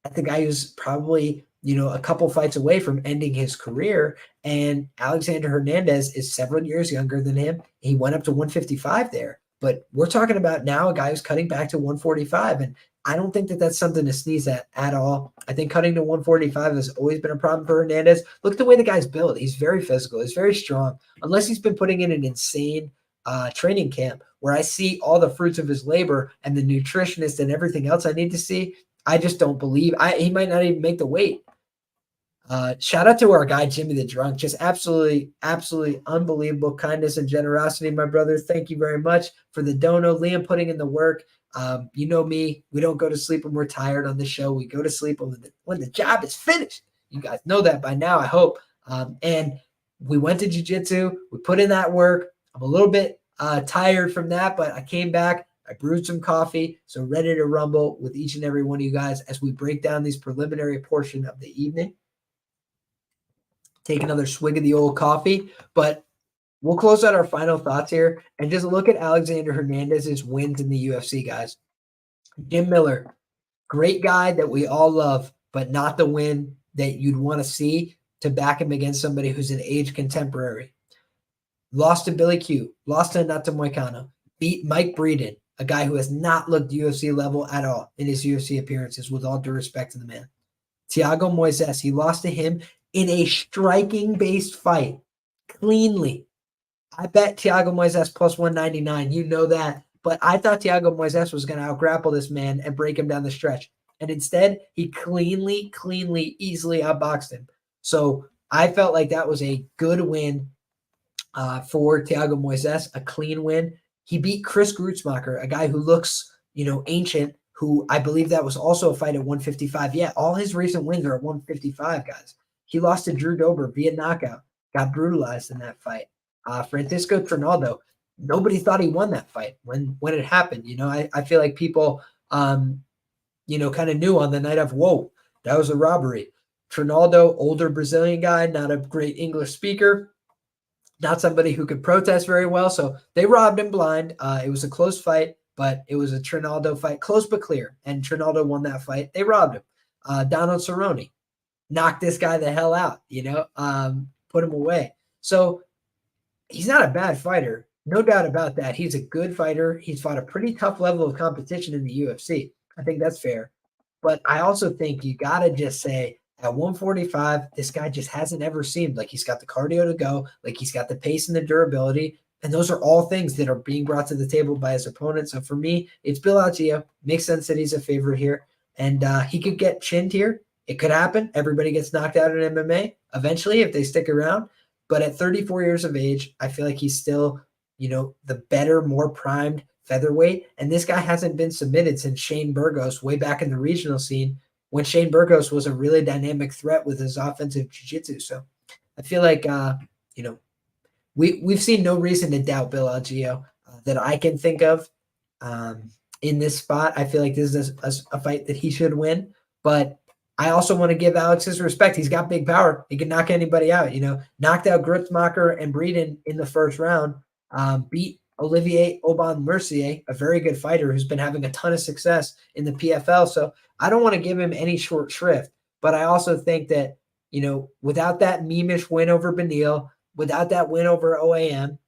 that's a guy who's probably, a couple fights away from ending his career. And Alexander Hernandez is several years younger than him. He went up to 155 there. But we're talking about now a guy who's cutting back to 145. And I don't think that that's something to sneeze at all. I think cutting to 145 has always been a problem for Hernandez. Look at the way the guy's built. He's very physical. He's very strong. Unless he's been putting in an insane training camp where I see all the fruits of his labor and the nutritionist and everything else I need to see, I just don't believe. He might not even make the weight. Shout out to our guy, Jimmy the Drunk. Just absolutely, absolutely unbelievable kindness and generosity, my brother. Thank you very much for the dono. Liam putting in the work. You know me. We don't go to sleep when we're tired on the show. We go to sleep when the job is finished. You guys know that by now, I hope. And we went to jiu-jitsu. We put in that work. I'm a little bit tired from that, but I came back. I brewed some coffee, so ready to rumble with each and every one of you guys as we break down these preliminary portion of the evening. Take another swig of the old coffee, but we'll close out our final thoughts here and just look at Alexander Hernandez's wins in the UFC, guys. Jim Miller, great guy that we all love, but not the win that you'd want to see to back him against somebody who's an age contemporary. Lost to Billy Q, lost to Renato Moicano, beat Mike Breeden, a guy who has not looked UFC level at all in his UFC appearances, with all due respect to the man. Thiago Moises, he lost to him in a striking-based fight, cleanly. I bet Thiago Moises plus 199. You know that. But I thought Thiago Moises was going to outgrapple this man and break him down the stretch. And instead, he cleanly, easily outboxed him. So I felt like that was a good win for Thiago Moises, a clean win. He beat Chris Grutzmacher, a guy who looks, ancient, who I believe that was also a fight at 155. Yeah, all his recent wins are at 155, guys. He lost to Drew Dober via knockout, got brutalized in that fight. Francisco Trinaldo, nobody thought he won that fight when it happened. I feel like people, kind of knew on the night of, whoa, that was a robbery. Trinaldo, older Brazilian guy, not a great English speaker, not somebody who could protest very well. So they robbed him blind. It was a close fight, but it was a Trinaldo fight, close but clear. And Trinaldo won that fight. They robbed him. Donald Cerrone knocked this guy the hell out, put him away. So he's not a bad fighter. No doubt about that. He's a good fighter. He's fought a pretty tough level of competition in the UFC. I think that's fair. But I also think you got to just say At 145, this guy just hasn't ever seemed like he's got the cardio to go, like he's got the pace and the durability. And those are all things that are being brought to the table by his opponent. So for me, it's Bill Algeo. Makes sense that he's a favorite here. And he could get chinned here. It could happen. Everybody gets knocked out in MMA eventually if they stick around. But at 34 years of age, I feel like he's still, the better, more primed featherweight. And this guy hasn't been submitted since Shane Burgos way back in the regional scene, when Shane Burgos was a really dynamic threat with his offensive jiu-jitsu. So I feel like, we've seen no reason to doubt Bill Algeo that I can think of in this spot. I feel like this is a fight that he should win. But I also want to give Alex his respect. He's got big power. He can knock anybody out. Knocked out Grutzmacher and Breeden in the first round, beat Olivier Aubin-Mercier, a very good fighter who's been having a ton of success in the PFL. So I don't want to give him any short shrift, but I also think that, without that meme-ish win over Beneil, without that win over OAM,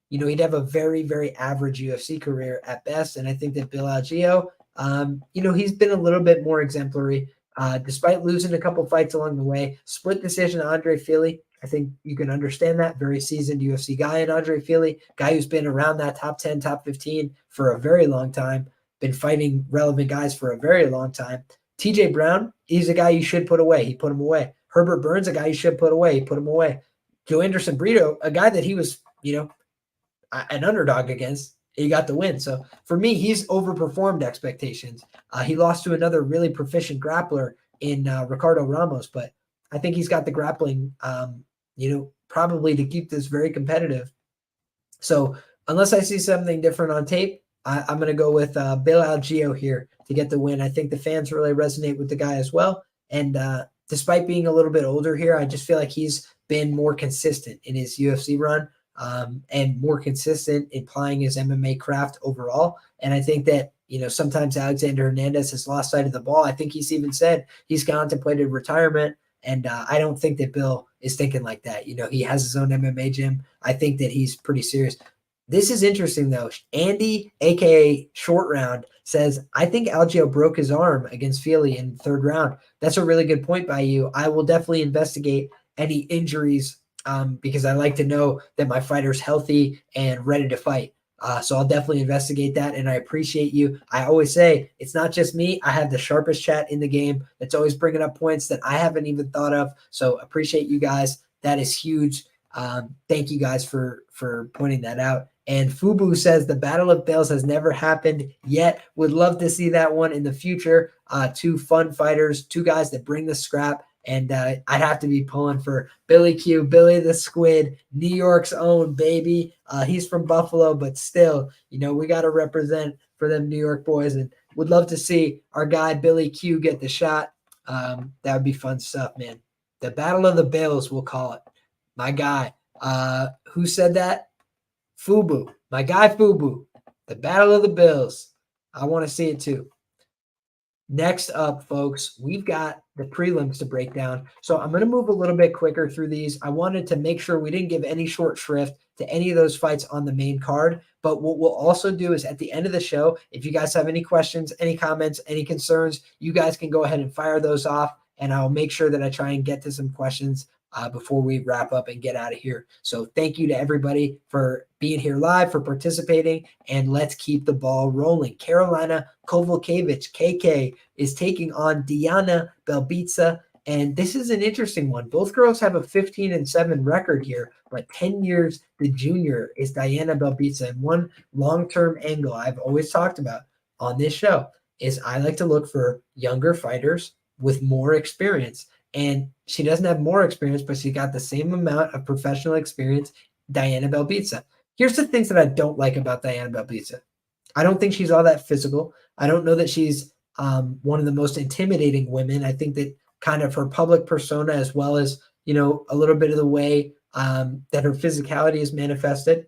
he'd have a very, very average UFC career at best. And I think that Bill Algeo, he's been a little bit more exemplary, despite losing a couple fights along the way. Split decision to Andre Fili. I think you can understand that. Very seasoned UFC guy in Andre Fili, guy who's been around that top 10, top 15 for a very long time, been fighting relevant guys for a very long time. TJ Brown, he's a guy you should put away. He put him away. Herbert Burns, a guy you should put away. He put him away. Joe Anderson Brito, a guy that he was, an underdog against, he got the win. So for me, he's overperformed expectations. He lost to another really proficient grappler in Ricardo Ramos, but I think he's got the grappling, probably to keep this very competitive. So unless I see something different on tape, I'm going to go with Bill Algeo here to get the win. I think the fans really resonate with the guy as well. And despite being a little bit older here, I just feel like he's been more consistent in his UFC run and more consistent in applying his MMA craft overall. And I think that, sometimes Alexander Hernandez has lost sight of the ball. I think he's even said he's contemplated retirement. And I don't think that Bill is thinking like that. He has his own MMA gym. I think that he's pretty serious. This is interesting, though. Andy, a.k.a. Short Round, says, I think Algeo broke his arm against Fili in the third round. That's a really good point by you. I will definitely investigate any injuries because I like to know that my fighter's healthy and ready to fight. So I'll definitely investigate that, and I appreciate you. I always say it's not just me. I have the sharpest chat in the game that's always bringing up points that I haven't even thought of. So appreciate you guys. That is huge. Thank you guys for pointing that out. And Fubu says the Battle of Bells has never happened yet. Would love to see that one in the future. Two fun fighters, two guys that bring the scrap. And I'd have to be pulling for Billy Q, Billy the Squid, New York's own, baby. He's from Buffalo, but still, we got to represent for them New York boys. And would love to see our guy Billy Q get the shot. That would be fun stuff, man. The Battle of the Bells, we'll call it. My guy. Who said that? Fubu. My guy Fubu. The Battle of the Bills. I want to see it too. Next up, folks, we've got the prelims to break down. So I'm going to move a little bit quicker through these. I wanted to make sure we didn't give any short shrift to any of those fights on the main card. But what we'll also do is at the end of the show, if you guys have any questions, any comments, any concerns, you guys can go ahead and fire those off. And I'll make sure that I try and get to some questions before we wrap up and get out of here. So thank you to everybody for being here live, for participating, and let's keep the ball rolling. Karolina Kowalkiewicz, KK, is taking on Diana Belbita, and this is an interesting one. Both girls have a 15-7 record here, but 10 years the junior is Diana Belbita. And one long-term angle I've always talked about on this show is I like to look for younger fighters with more experience. And she doesn't have more experience, but she got the same amount of professional experience, Diana Belbita. Here's the things that I don't like about Diana Belbita. I don't think she's all that physical. I don't know that she's one of the most intimidating women. I think that kind of her public persona, as well as, a little bit of the way that her physicality is manifested,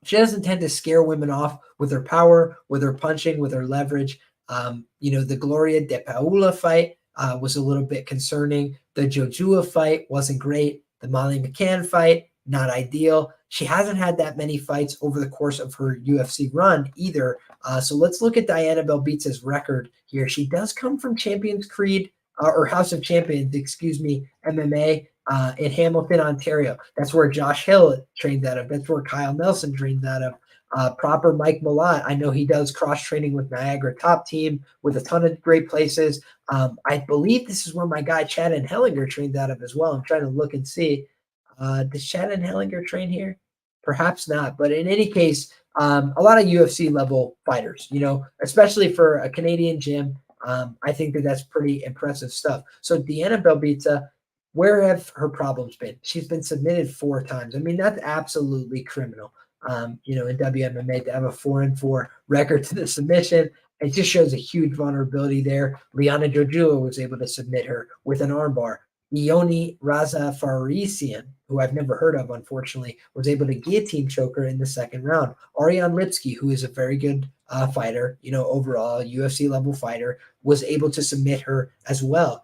she doesn't tend to scare women off with her power, with her punching, with her leverage. The Gloria De Paula fight was a little bit concerning. The Jojua fight wasn't great. The Molly McCann fight, not ideal. She hasn't had that many fights over the course of her UFC run either. So let's look at Diana Belbita's record here. She does come from Champions Creed or House of Champions, excuse me, MMA in Hamilton, Ontario. That's where Josh Hill trains out of. That's where Kyle Nelson trains out of. Proper Mike Malott. I know he does cross training with Niagara Top Team with a ton of great places. I believe this is where my guy Chad and Hellinger trained out of as well. I'm trying to look and see. Does Chad and Hellinger train here? Perhaps not. But in any case, a lot of UFC level fighters, especially for a Canadian gym. I think that's pretty impressive stuff. So Deanna Belbita, where have her problems been? She's been submitted 4 times. I mean, that's absolutely criminal. In WMMA to have a 4-4 record to the submission. It just shows a huge vulnerability there. Liana Jojua was able to submit her with an armbar. Ioni Razafarisian, who I've never heard of, unfortunately, was able to guillotine choke her in the second round. Ariane Lipsky, who is a very good fighter, overall, UFC level fighter, was able to submit her as well.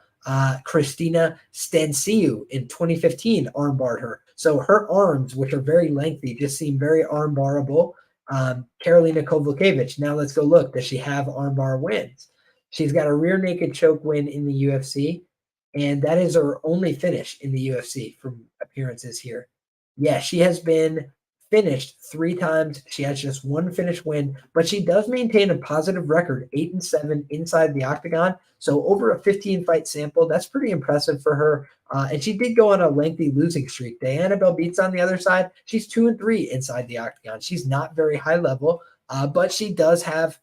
Christina Stansiu in 2015 armbarred her. So her arms, which are very lengthy, just seem very armbarable. Karolina Kowalkiewicz. Now let's go look. Does she have armbar wins? She's got a rear naked choke win in the UFC, and that is her only finish in the UFC from appearances here. Yeah, she has been finished 3 times. She has just 1 finish win, but she does maintain a positive record, 8-7 inside the octagon. So over a 15-fight sample, that's pretty impressive for her. And she did go on a lengthy losing streak. Diana Belbita on the other side, she's 2-3 inside the octagon. She's not very high level, but she does have,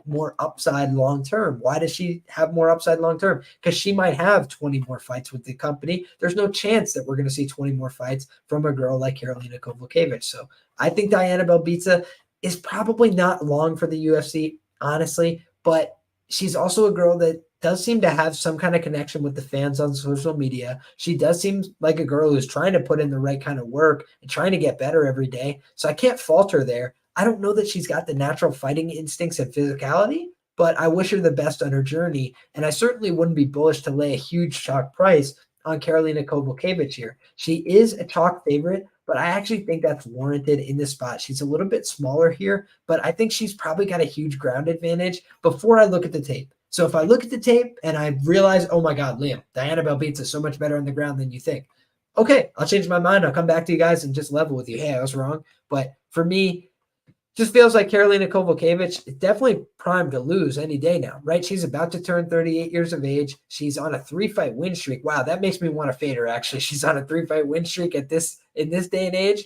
more upside long term. Why does she have more upside long term? Because she might have 20 more fights with the company. There's no chance that we're going to see 20 more fights from a girl like Karolina Kowalkiewicz. So I think Diana Belbita is probably not long for the UFC, honestly, but she's also a girl that does seem to have some kind of connection with the fans on social media. She does seem like a girl who's trying to put in the right kind of work and trying to get better every day. So I can't fault her there. I don't know that she's got the natural fighting instincts and physicality, but I wish her the best on her journey. And I certainly wouldn't be bullish to lay a huge chalk price on Karolina Kowalkiewicz here. She is a chalk favorite, but I actually think that's warranted in this spot. She's a little bit smaller here, but I think she's probably got a huge ground advantage before I look at the tape. So if I look at the tape and I realize, oh my God, Liam, Diana Belbita is so much better on the ground than you think. Okay, I'll change my mind. I'll come back to you guys and just level with you. Hey, I was wrong. But for me, just feels like Karolina Kowalkiewicz is definitely primed to lose any day now, right? She's about to turn 38 years of age. She's on a 3-fight win streak. Wow, that makes me want to fade her, actually. She's on a 3-fight win streak in this day and age.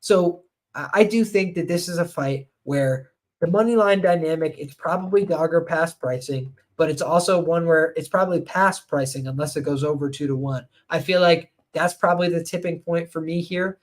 So I do think that this is a fight where the money line dynamic, it's probably dogger past pricing, but it's also one where it's probably past pricing unless it goes over 2-1. I feel like that's probably the tipping point for me here.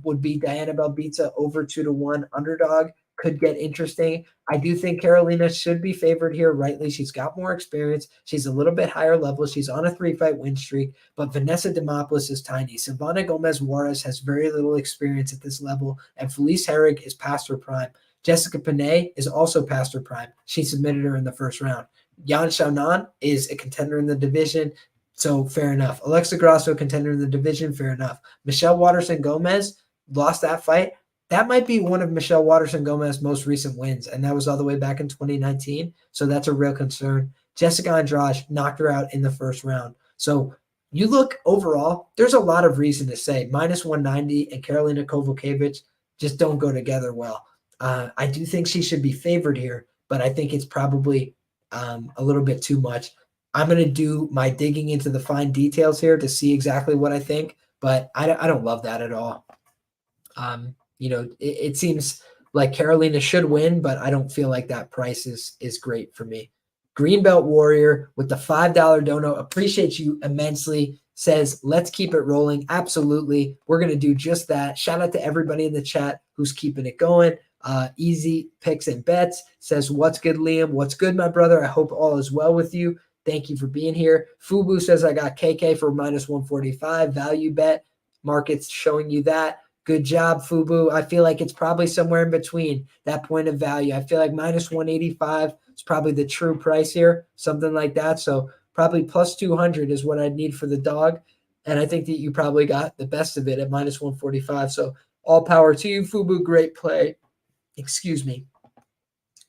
Would be Diana Belbita over 2-1 underdog. Could get interesting. I do think Karolina should be favored here rightly. She's got more experience. She's a little bit higher level. She's on a 3-fight win streak, but Vanessa Demopoulos is tiny. Silvana Gomez Juarez has very little experience at this level, and Felice Herrig is past her prime. Jessica Panay is also past her prime. She submitted her in the first round. Yan Xiaonan is a contender in the division. So fair enough. Alexa Grasso, contender in the division, fair enough. Michelle Waterson-Gomez lost that fight. That might be one of Michelle Waterson-Gomez's most recent wins, and that was all the way back in 2019. So that's a real concern. Jessica Andrade knocked her out in the first round. So you look overall, there's a lot of reason to say minus 190 and Karolina Kowalkiewicz just don't go together well. I do think she should be favored here, but I think it's probably a little bit too much. I'm going to do my digging into the fine details here to see exactly what I think, but I don't love that at all. It seems like Karolina should win, but I don't feel like that price is great for me. Greenbelt Warrior with the $5 dono. Appreciate you immensely. Says, let's keep it rolling. Absolutely. We're going to do just that. Shout out to everybody in the chat who's keeping it going. Easy Picks and Bets says, what's good, Liam? What's good, my brother? I hope all is well with you. Thank you for being here. Fubu says, I got KK for minus 145. Value bet. Market's showing you that. Good job, Fubu. I feel like it's probably somewhere in between that point of value. I feel like minus 185 is probably the true price here, something like that. So probably plus 200 is what I'd need for the dog. And I think that you probably got the best of it at minus 145. So all power to you, Fubu. Great play. Excuse me.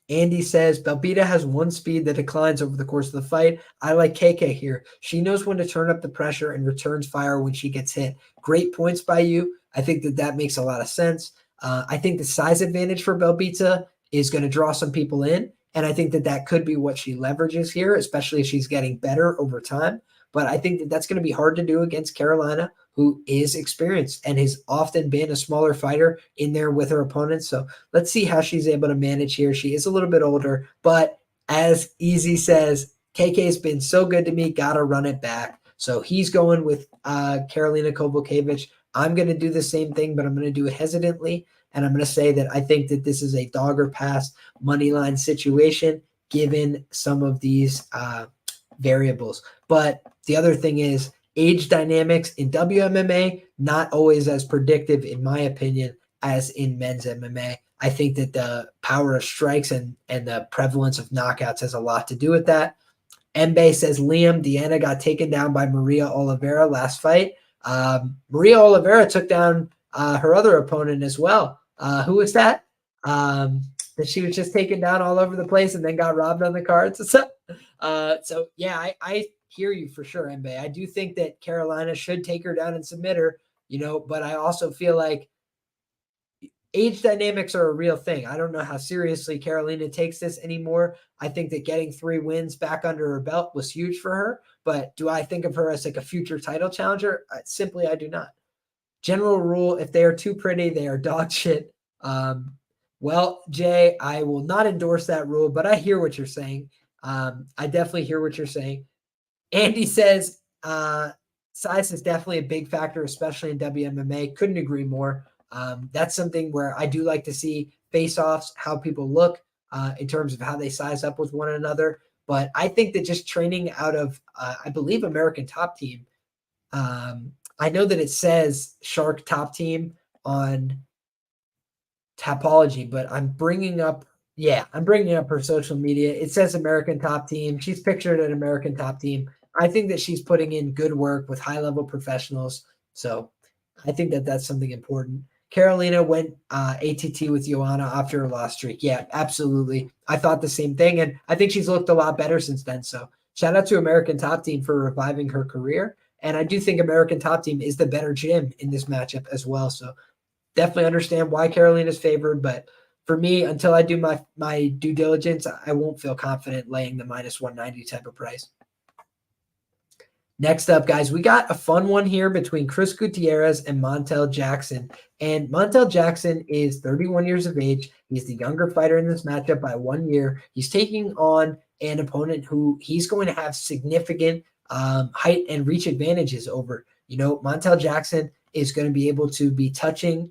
Andy says, Belbita has one speed that declines over the course of the fight. I like KK here. She knows when to turn up the pressure and returns fire when she gets hit. Great points by you. I think that makes a lot of sense. I think the size advantage for Belbita is going to draw some people in. And I think that could be what she leverages here, especially if she's getting better over time. But I think that's going to be hard to do against Karolina, who is experienced and has often been a smaller fighter in there with her opponents. So let's see how she's able to manage here. She is a little bit older, but as Easy says, KK's been so good to me, gotta run it back. So he's going with Karolina Kowalkiewicz. I'm going to do the same thing, but I'm going to do it hesitantly. And I'm going to say that I think that this is a dog or pass money line situation, given some of these variables. But the other thing is age dynamics in WMMA, not always as predictive, in my opinion, as in men's MMA. I think that the power of strikes and the prevalence of knockouts has a lot to do with that. Mbe says Liam, Deanna got taken down by Maria Oliveira last fight. Maria Oliveira took down her other opponent as well. Who was that? That she was just taken down all over the place and then got robbed on the cards. So yeah, I hear you for sure, Mbe. I do think that Karolina should take her down and submit her, but I also feel like age dynamics are a real thing. I don't know how seriously Karolina takes this anymore. I think that getting 3 wins back under her belt was huge for her, but do I think of her as like a future title challenger? Simply, I do not. General rule, if they are too pretty, they are dog shit. Well, Jay, I will not endorse that rule, but I hear what you're saying. I definitely hear what you're saying. Andy says size is definitely a big factor, especially in WMMA. Couldn't agree more. That's something where I do like to see face-offs, how people look in terms of how they size up with one another. But I think that just training out of, I believe, American Top Team, I know that it says Shark Top Team on Tapology, but I'm bringing up her social media. It says American Top Team. She's pictured at American Top Team. I think that she's putting in good work with high-level professionals. So I think that that's something important. Karolina went ATT with Joanna after her loss streak. Yeah, absolutely. I thought the same thing, and I think she's looked a lot better since then. So shout out to American Top Team for reviving her career. And I do think American Top Team is the better gym in this matchup as well. So definitely understand why Karolina's favored, but for me, until I do my due diligence, I won't feel confident laying the minus 190 type of price. Next up, guys, we got a fun one here between Chris Gutierrez and Montel Jackson. And Montel Jackson is 31 years of age. He's the younger fighter in this matchup by 1 year. He's taking on an opponent who he's going to have significant height and reach advantages over. Montel Jackson is going to be able to be touching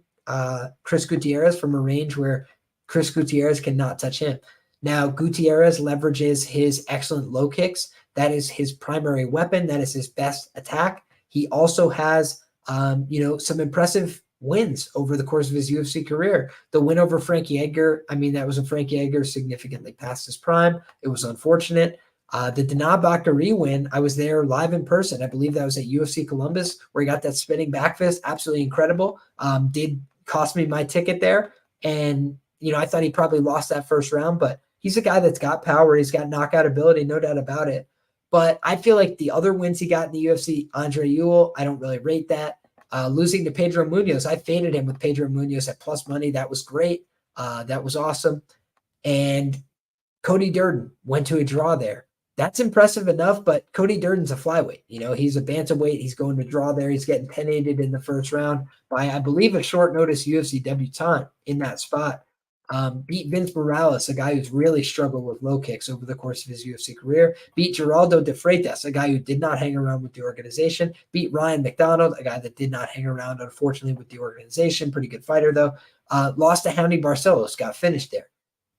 Chris Gutierrez from a range where Chris Gutierrez cannot touch him. Now, Gutierrez leverages his excellent low kicks. That is his primary weapon. That is his best attack. He also has, some impressive wins over the course of his UFC career. The win over Frankie Edgar, that was a Frankie Edgar significantly past his prime. It was unfortunate. The Dana Bakary win, I was there live in person. I believe that was at UFC Columbus where he got that spinning back fist. Absolutely incredible. Did cost me my ticket there. And, I thought he probably lost that first round, but he's a guy that's got power. He's got knockout ability, no doubt about it. But I feel like the other wins he got in the UFC, Andre Ewell, I don't really rate that. Losing to Pedro Munoz, I faded him with Pedro Munoz at plus money. That was great. That was awesome. And Cody Durden went to a draw there. That's impressive enough, but Cody Durden's a flyweight. He's a bantamweight. He's going to draw there. He's getting 10-8'd in the first round by, I believe, a short notice UFC debutant in that spot. Beat Vince Morales, a guy who's really struggled with low kicks over the course of his UFC career. Beat Geraldo de Freitas, a guy who did not hang around with the organization. Beat Ryan McDonald, a guy that did not hang around, unfortunately, with the organization. Pretty good fighter, though. Lost to Houndy Barcelos, got finished there.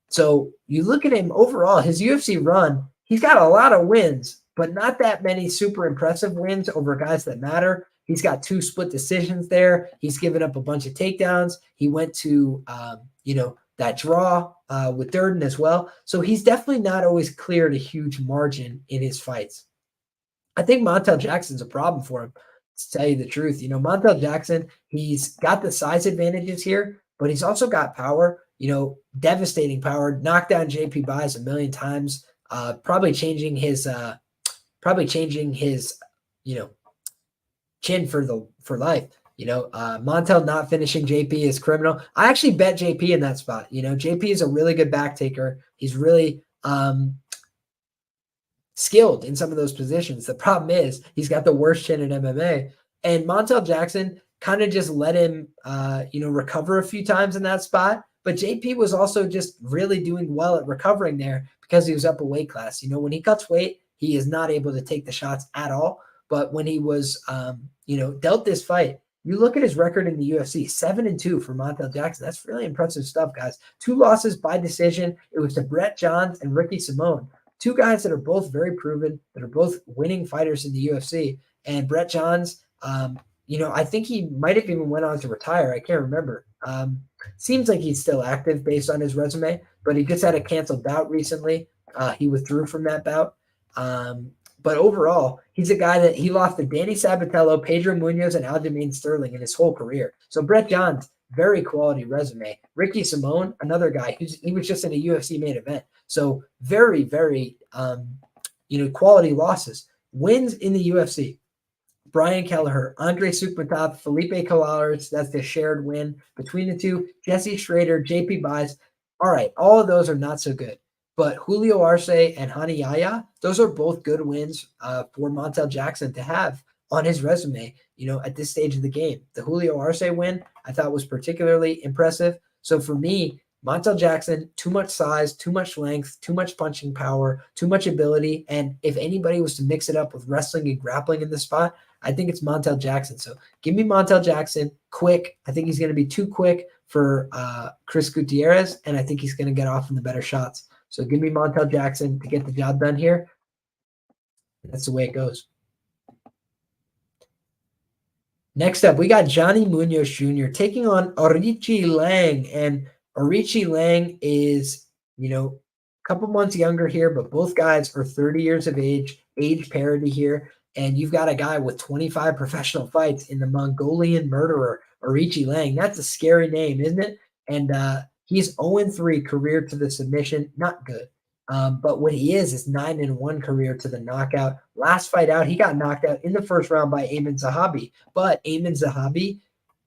So you look at him overall, his UFC run, he's got a lot of wins, but not that many super impressive wins over guys that matter. He's got 2 split decisions there. He's given up a bunch of takedowns. He went to, that draw with Durden as well. So he's definitely not always cleared a huge margin in his fights. I think Montel Jackson's a problem for him, to tell you the truth. Montel Jackson, he's got the size advantages here, but he's also got power. devastating power, knocked down JP Buys a million times, probably changing his, chin for life. Montel not finishing JP is criminal. I actually bet JP in that spot. JP is a really good back taker. He's really skilled in some of those positions. The problem is he's got the worst chin in MMA. And Montel Jackson kind of just let him, recover a few times in that spot. But JP was also just really doing well at recovering there because he was up a weight class. When he cuts weight, he is not able to take the shots at all. But when he was, dealt this fight, you look at his record in the UFC, 7-2 for Montel Jackson. That's really impressive stuff, guys. 2 losses by decision. It was to Brett Johns and Ricky Simone. 2 guys that are both very proven, that are both winning fighters in the UFC. And Brett Johns, I think he might have even went on to retire. I can't remember. Seems like he's still active based on his resume, but he just had a canceled bout recently. He withdrew from that bout. But overall, he's a guy that he lost to Danny Sabatello, Pedro Munoz, and Aljamain Sterling in his whole career. So Brett Johns, very quality resume. Ricky Simone, another guy he was just in a UFC main event. So very, very, quality losses. Wins in the UFC. Brian Kelleher, Andre Sukmatov, Philipe Kowalkiewicz, that's the shared win between the two. Jesse Schrader, JP Buys. All right, all of those are not so good. But Julio Arce and Hani Yahya, those are both good wins for Montel Jackson to have on his resume, at this stage of the game. The Julio Arce win, I thought was particularly impressive. So for me, Montel Jackson, too much size, too much length, too much punching power, too much ability. And if anybody was to mix it up with wrestling and grappling in this spot, I think it's Montel Jackson. So give me Montel Jackson quick. I think he's going to be too quick for Chris Gutierrez, and I think he's going to get off in the better shots. So give me Montel Jackson to get the job done here. That's the way it goes. Next up, we got Johnny Munoz Jr. taking on Orichi Lang. And Orichi Lang is, a couple months younger here, but both guys are 30 years of age parity here. And you've got a guy with 25 professional fights in the Mongolian murderer, Orichi Lang. That's a scary name, isn't it? And he's 0-3 career to the submission. Not good. But what he is 9-1 career to the knockout. Last fight out, he got knocked out in the first round by Ayman Zahabi. But Ayman Zahabi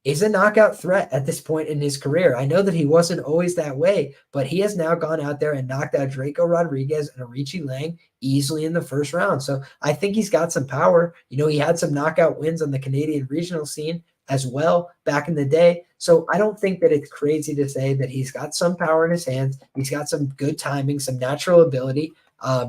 is a knockout threat at this point in his career. I know that he wasn't always that way, but he has now gone out there and knocked out Draco Rodriguez and Orichi Lang easily in the first round. So I think he's got some power. He had some knockout wins on the Canadian regional scene as well back in the day. So I don't think that it's crazy to say that he's got some power in his hands. He's got some good timing, some natural ability.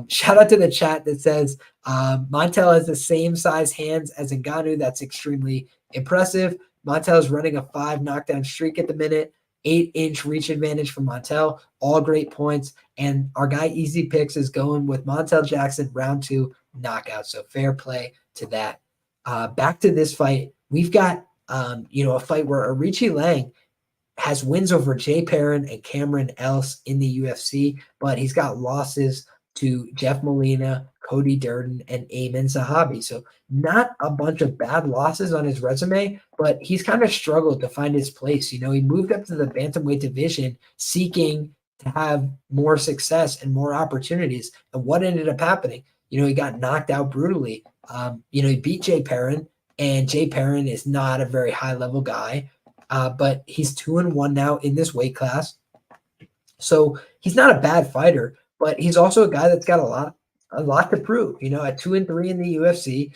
Shout out to the chat that says Montel has the same size hands as Ngannou. That's extremely impressive. Montel is running a 5 knockdown streak at the minute, 8-inch reach advantage for Montel, all great points. And our guy Easy Picks is going with Montel Jackson, round 2 knockout. So fair play to that. Back to this fight. We've got, a fight where Orichi Lang has wins over Jay Perrin and Cameron Else in the UFC, but he's got losses to Jeff Molina, Cody Durden, and Ayman Zahabi. So not a bunch of bad losses on his resume, but he's kind of struggled to find his place. He moved up to the bantamweight division seeking to have more success and more opportunities. And what ended up happening? He got knocked out brutally. He beat Jay Perrin, and Jay Perrin is not a very high-level guy, but he's 2-1 now in this weight class. So he's not a bad fighter, but he's also a guy that's got a lot to prove. At 2-3 in the UFC,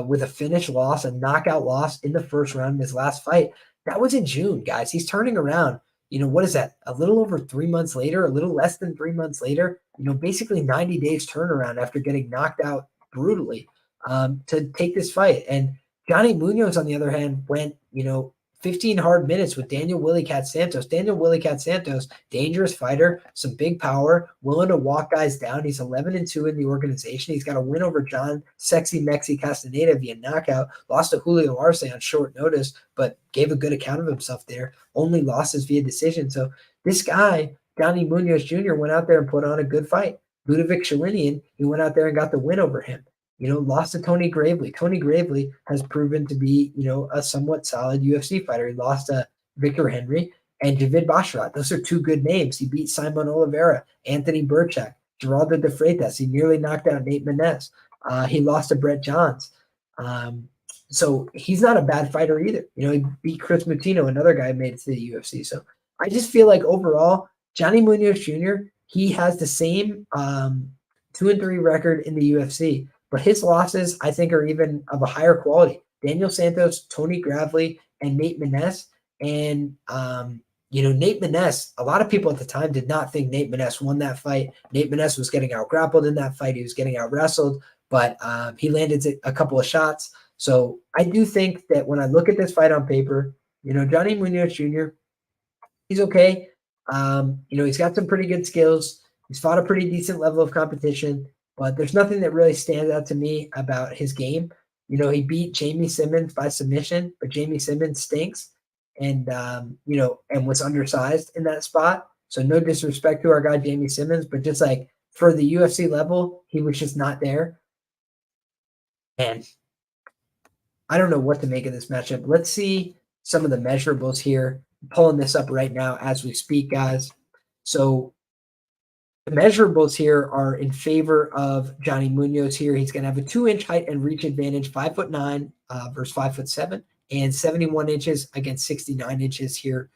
with a finish loss, a knockout loss in the first round in his last fight. That was in June, guys. He's turning around. What is that? A little over 3 months later, a little less than 3 months later, basically 90 days turnaround after getting knocked out brutally to take this fight. And Johnny Munoz, on the other hand, went, 15 hard minutes with Daniel Willie Cat Santos. Daniel Willie Cat Santos, dangerous fighter, some big power, willing to walk guys down. He's 11-2 in the organization. He's got a win over John Sexy Mexi Castaneda via knockout. Lost to Julio Arce on short notice, but gave a good account of himself there. Only losses via decision. So this guy, Johnny Munoz Jr., went out there and put on a good fight. Ludovic Shalinian, he went out there and got the win over him. Lost to Tony Gravely. Tony Gravely has proven to be, a somewhat solid UFC fighter. He lost to Victor Henry. and Javid Basharat. Those are two good names. He beat Simon Oliveira, Anthony Burchak, Geraldo de Freitas. He nearly knocked out Nate Maness. He lost to Brett Johns. So he's not a bad fighter either. He beat Chris Mutino, another guy who made it to the UFC. So I just feel like overall, Johnny Munoz Jr., he has the same 2-3 record in the UFC, but his losses, I think, are even of a higher quality. Daniel Santos, Tony Gravely, and Nate Maness. And, Nate Maness, a lot of people at the time did not think Nate Maness won that fight. Nate Maness was getting out-grappled in that fight. He was getting out-wrestled, but he landed a couple of shots. So I do think that when I look at this fight on paper, Johnny Munoz Jr., he's okay. He's got some pretty good skills. He's fought a pretty decent level of competition, but there's nothing that really stands out to me about his game. He beat Jamie Simmons by submission, but Jamie Simmons stinks and was undersized in that spot. So no disrespect to our guy, Jamie Simmons, but just like for the UFC level, he was just not there. And I don't know what to make of this matchup. Let's see some of the measurables here. I'm pulling this up right now as we speak, guys. So the measurables here are in favor of Johnny Munoz here. He's going to have a 2-inch height and reach advantage, 5'9" versus 5'7", and 71 inches against 69 inches here.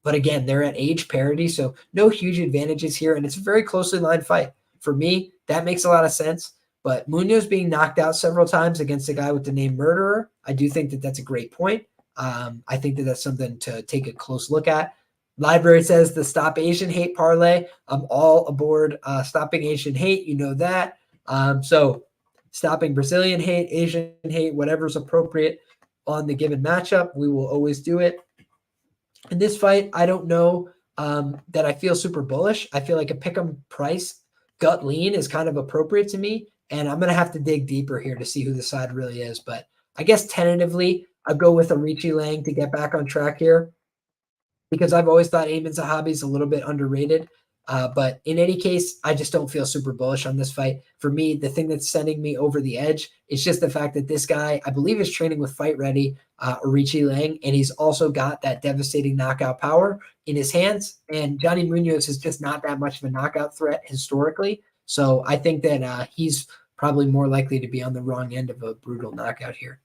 But again, they're at age parity, so no huge advantages here, and it's a very closely lined fight. For me, that makes a lot of sense. But Munoz being knocked out several times against a guy with the name Murderer, I do think that that's a great point. I think that that's something to take a close look at. Library says the Stop Asian Hate parlay. I'm all aboard stopping Asian hate. You know that. So stopping Brazilian hate, Asian hate, whatever's appropriate on the given matchup, we will always do it. In this fight, I don't know that I feel super bullish. I feel like a pick'em price gut lean is kind of appropriate to me. And I'm going to have to dig deeper here to see who the side really is. But I guess tentatively, I'll go with a Richie Lang to get back on track here because I've always thought Ayman Zahabi is a little bit underrated. But in any case, I just don't feel super bullish on this fight. For me, the thing that's sending me over the edge is just the fact that this guy, I believe, is training with Fight Ready, Richie Lang, and he's also got that devastating knockout power in his hands. And Johnny Munoz is just not that much of a knockout threat historically. So I think that he's probably more likely to be on the wrong end of a brutal knockout here.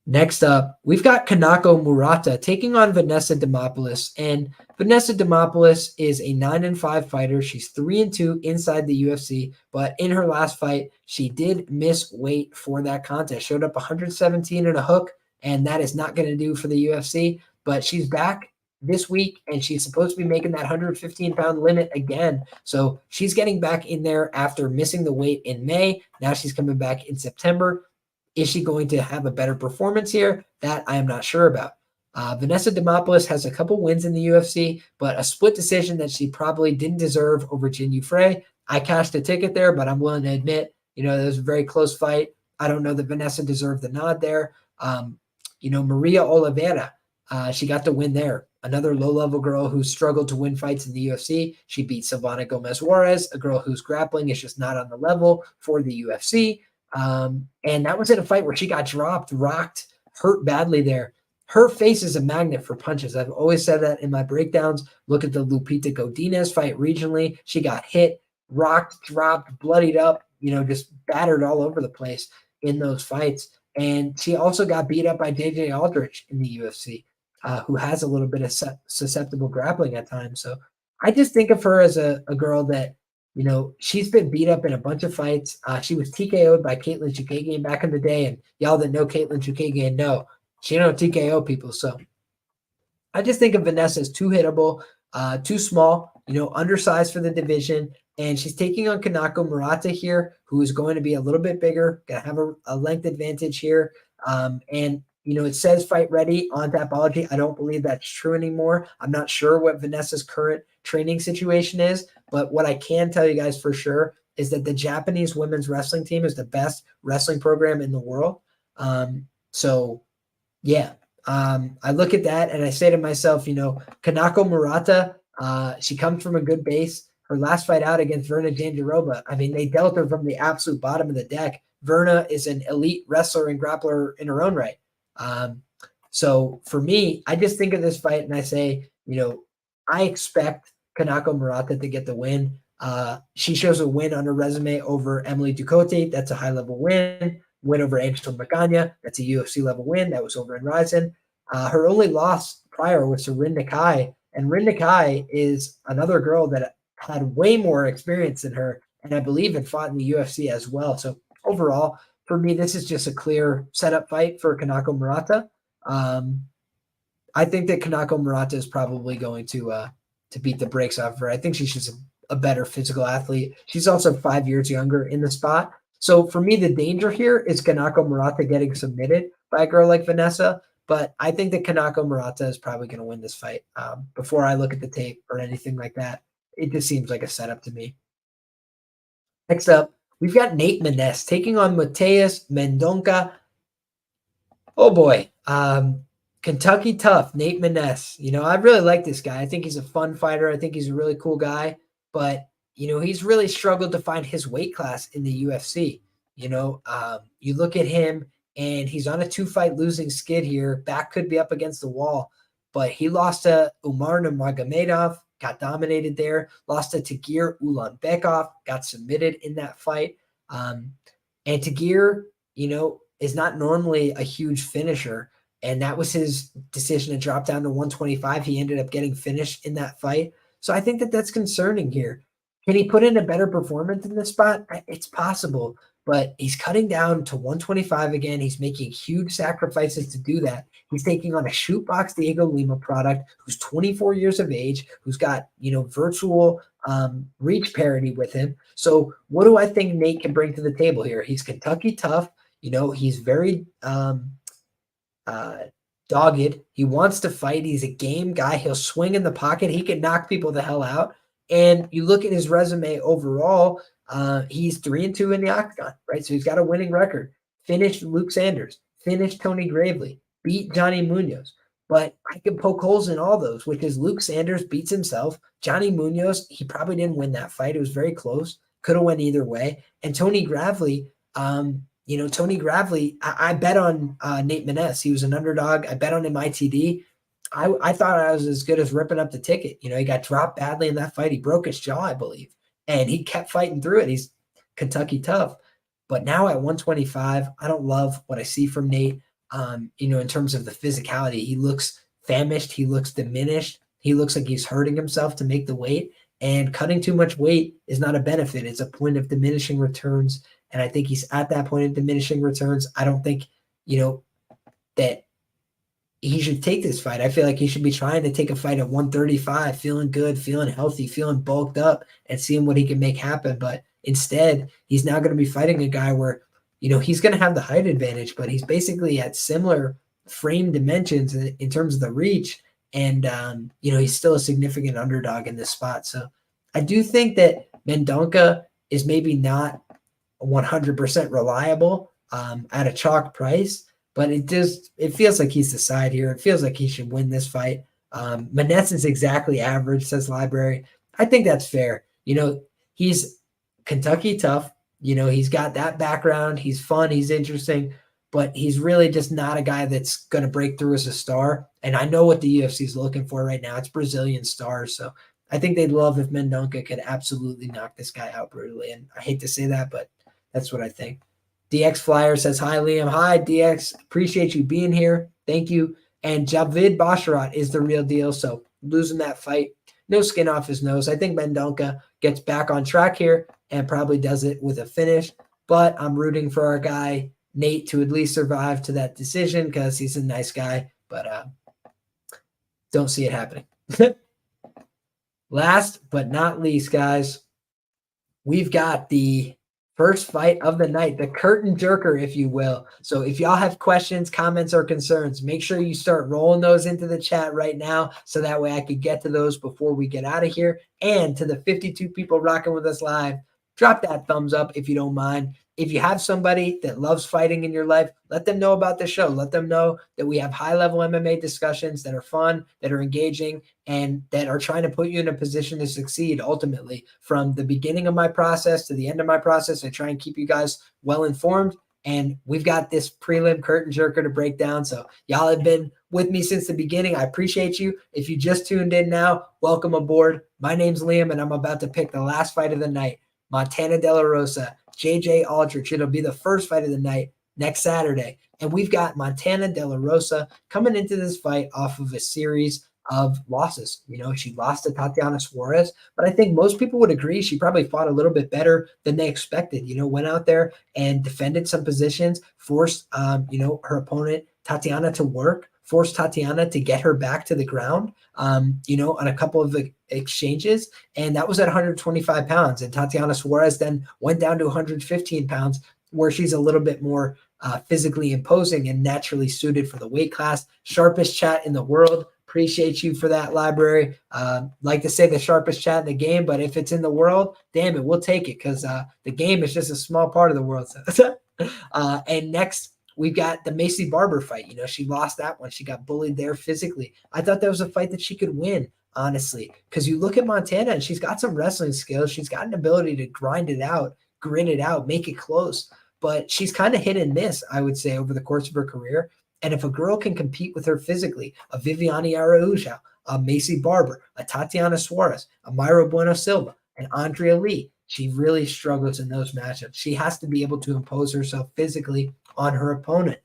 Next up, we've got Kanako Murata taking on Vanessa Demopoulos. And Vanessa Demopoulos is a 9-5 fighter. She's 3-2 inside the UFC, but in her last fight, she did miss weight for that contest. Showed up 117 and a hook, and that is not going to do for the UFC. But she's back this week, and she's supposed to be making that 115-pound limit again. So she's getting back in there after missing the weight in May. Now she's coming back in September. Is she going to have a better performance here? That I am not sure about. Vanessa Demopoulos has a couple wins in the UFC, but a split decision that she probably didn't deserve over Jin Frey. I cashed a ticket there, but I'm willing to admit, it was a very close fight. I don't know that Vanessa deserved the nod there. Maria Oliveira, she got the win there. Another low-level girl who struggled to win fights in the UFC. She beat Silvana Gomez Juarez, a girl whose grappling is just not on the level for the UFC. And that was in a fight where she got dropped, rocked, hurt badly there. Her face is a magnet for punches. I've always said that in my breakdowns. Look at the Lupita Godinez fight regionally. She got hit, rocked, dropped, bloodied up, just battered all over the place in those fights. And she also got beat up by JJ Aldrich in the UFC, who has a little bit of susceptible grappling at times. So I just think of her as a girl that, she's been beat up in a bunch of fights. She was TKO'd by Caitlin Chukagian back in the day, and y'all that know Caitlin Chukagian know she don't TKO people. So I just think of Vanessa as too hittable, too small, undersized for the division, and she's taking on Kanako Murata here, who is going to be a little bit bigger, going to have a length advantage here. It says Fight Ready on Tapology. I don't believe that's true anymore. I'm not sure what Vanessa's current training situation is, but what I can tell you guys for sure is that the Japanese women's wrestling team is the best wrestling program in the world. I look at that and I say to myself, Kanako Murata, she comes from a good base. Her last fight out against Verna Jandiroba, they dealt her from the absolute bottom of the deck. Verna is an elite wrestler and grappler in her own right. So for me, I just think of this fight and I say, I expect Kanako Murata to get the win. She shows a win on her resume over Emily Ducote. That's a high-level win. Win over Angel Magana. That's a UFC level win. That was over in Ryzen. Her only loss prior was to Rin Nakai. And Rin Nakai is another girl that had way more experience than her, and I believe had fought in the UFC as well. So overall, for me, this is just a clear setup fight for Kanako Murata. I think that Kanako Murata is probably going to beat the brakes off of her. I think she's just a better physical athlete. She's also 5 years younger in the spot. So for me, the danger here is Kanako Murata getting submitted by a girl like Vanessa. But I think that Kanako Murata is probably going to win this fight. Before I look at the tape or anything like that, it just seems like a setup to me. Next up, we've got Nate Maness taking on Mateus Mendonca. Oh boy. Kentucky tough, Nate Maness. I really like this guy. I think he's a fun fighter. I think he's a really cool guy. But, he's really struggled to find his weight class in the UFC. You look at him, and he's on a 2-fight losing skid here. Back could be up against the wall. But he lost to Umar Nurmagomedov, got dominated there. Lost to Tagir Ulanbekov, got submitted in that fight. And Tagir, is not normally a huge finisher. And that was his decision to drop down to 125. He ended up getting finished in that fight. So I think that that's concerning here. Can he put in a better performance in this spot? It's possible, but he's cutting down to 125 again. He's making huge sacrifices to do that. He's taking on a shootbox Diego Lima product who's 24 years of age, who's got, virtual reach parity with him. So what do I think Nate can bring to the table here? He's Kentucky tough. He's very dogged. He wants to fight. He's a game guy. He'll swing in the pocket. He can knock people the hell out. And you look at his resume overall, he's 3-2 in the octagon, right? So he's got a winning record. Finished Luke Sanders, finished Tony Gravely, beat Johnny Munoz. But I could poke holes in all those, which is Luke Sanders beats himself. Johnny Munoz, he probably didn't win that fight. It was very close. Could have went either way. And Tony Gravely, Tony Gravely, I bet on Nate Maness. He was an underdog. I bet on him ITD. I thought I was as good as ripping up the ticket. He got dropped badly in that fight. He broke his jaw, I believe. And he kept fighting through it. He's Kentucky tough. But now at 125, I don't love what I see from Nate, in terms of the physicality. He looks famished. He looks diminished. He looks like he's hurting himself to make the weight. And cutting too much weight is not a benefit. It's a point of diminishing returns. And I think he's at that point of diminishing returns. I don't think, that he should take this fight. I feel like he should be trying to take a fight at 135, feeling good, feeling healthy, feeling bulked up, and seeing what he can make happen. But instead, he's now going to be fighting a guy where, he's going to have the height advantage, but he's basically at similar frame dimensions in terms of the reach. And, he's still a significant underdog in this spot. So I do think that Mendonca is maybe not 100% reliable at a chalk price, but it feels like he's the side here. It feels like he should win this fight. Maness is exactly average, says Library. I think that's fair. He's Kentucky tough. He's got that background. He's fun. He's interesting, but he's really just not a guy that's going to break through as a star. And I know what the UFC is looking for right now. It's Brazilian stars. So I think they'd love if Mendonca could absolutely knock this guy out brutally. And I hate to say that, but that's what I think. DX Flyer says, hi, Liam. Hi, DX. Appreciate you being here. Thank you. And Javid Basharat is the real deal. So losing that fight, no skin off his nose. I think Mendonca gets back on track here and probably does it with a finish. But I'm rooting for our guy, Nate, to at least survive to that decision because he's a nice guy. But don't see it happening. Last but not least, guys, we've got the first fight of the night, the curtain jerker, if you will. So if y'all have questions, comments, or concerns, make sure you start rolling those into the chat right now so that way I could get to those before we get out of here. And to the 52 people rocking with us live, drop that thumbs up if you don't mind. If you have somebody that loves fighting in your life, let them know about the show. Let them know that we have high-level MMA discussions that are fun, that are engaging, and that are trying to put you in a position to succeed ultimately. From the beginning of my process to the end of my process, I try and keep you guys well-informed. And we've got this prelim curtain jerker to break down. So y'all have been with me since the beginning. I appreciate you. If you just tuned in now, welcome aboard. My name's Liam, and I'm about to pick the last fight of the night. Montana De La Rosa, JJ Aldrich. It'll be the first fight of the night next Saturday. And we've got Montana De La Rosa coming into this fight off of a series of losses. She lost to Tatiana Suarez, but I think most people would agree she probably fought a little bit better than they expected. Went out there and defended some positions, forced, her opponent Tatiana to work, forced Tatiana to get her back to the ground, on a couple of exchanges. And that was at 125 pounds. And Tatiana Suarez then went down to 115 pounds, where she's a little bit more physically imposing and naturally suited for the weight class. Sharpest chat in the world. Appreciate you for that, library. Like to say the sharpest chat in the game, but if it's in the world, damn it, we'll take it, because the game is just a small part of the world. And next, we've got the Maycee Barber fight. She lost that one. She got bullied there physically. I thought that was a fight that she could win, honestly, because you look at Montana and she's got some wrestling skills. She's got an ability to grind it out, grit it out, make it close. But she's kind of hit and miss, I would say, over the course of her career. And if a girl can compete with her physically, a Viviane Araújo, a Maycee Barber, a Tatiana Suarez, a Mayra Bueno Silva, and Andrea Lee, she really struggles in those matchups. She has to be able to impose herself physically on her opponent.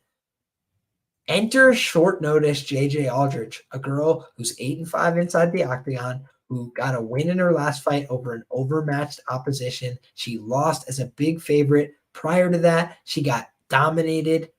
Enter short notice JJ Aldrich, a girl who's 8-5 inside the octagon, who got a win in her last fight over an overmatched opposition. She lost as a big favorite. Prior to that, she got dominated.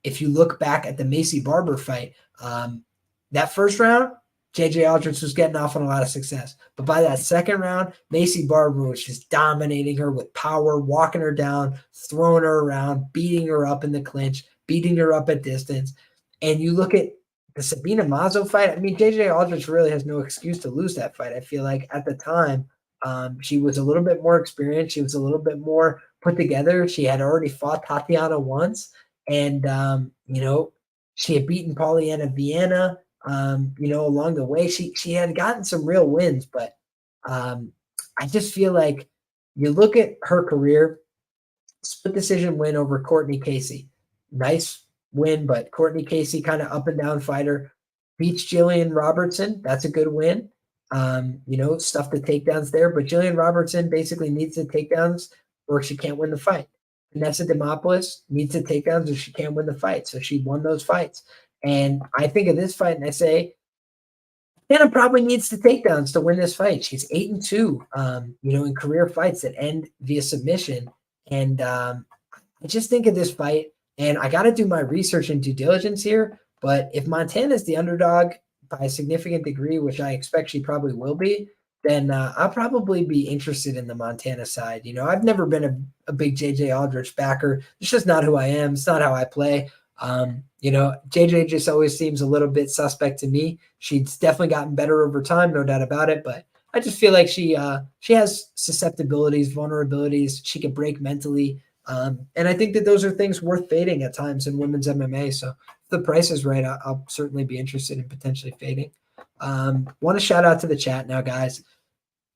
If you look back at the Maycee Barber fight, that first round, JJ Aldrich was getting off on a lot of success. But by that second round, Maycee Barber was just dominating her with power, walking her down, throwing her around, beating her up in the clinch, beating her up at distance. And you look at the Sabina Mazo fight, I mean, JJ Aldrich really has no excuse to lose that fight. I feel like at the time, she was a little bit more experienced. She was a little bit more put together. She had already fought Tatiana once. And, she had beaten Polyana Viana, along the way. She had gotten some real wins, but I just feel like you look at her career, split decision win over Courtney Casey. Nice win, but Courtney Casey kind of up and down fighter. Beats Jillian Robertson. That's a good win. Stuff the takedowns there, but Jillian Robertson basically needs the takedowns or she can't win the fight. Vanessa Demopoulos needs the takedowns or she can't win the fight. So she won those fights. And I think of this fight and I say, Hannah probably needs the takedowns to win this fight. She's 8-2, in career fights that end via submission. And I just think of this fight, and I got to do my research and due diligence here. But if Montana is the underdog by a significant degree, which I expect she probably will be, then I'll probably be interested in the Montana side. I've never been a big JJ Aldrich backer. It's just not who I am. It's not how I play. JJ just always seems a little bit suspect to me. She's definitely gotten better over time, no doubt about it. But I just feel like she has susceptibilities, vulnerabilities. She can break mentally. And I think that those are things worth fading at times in women's MMA. So if the price is right, I'll certainly be interested in potentially fading. Want to shout out to the chat now, guys.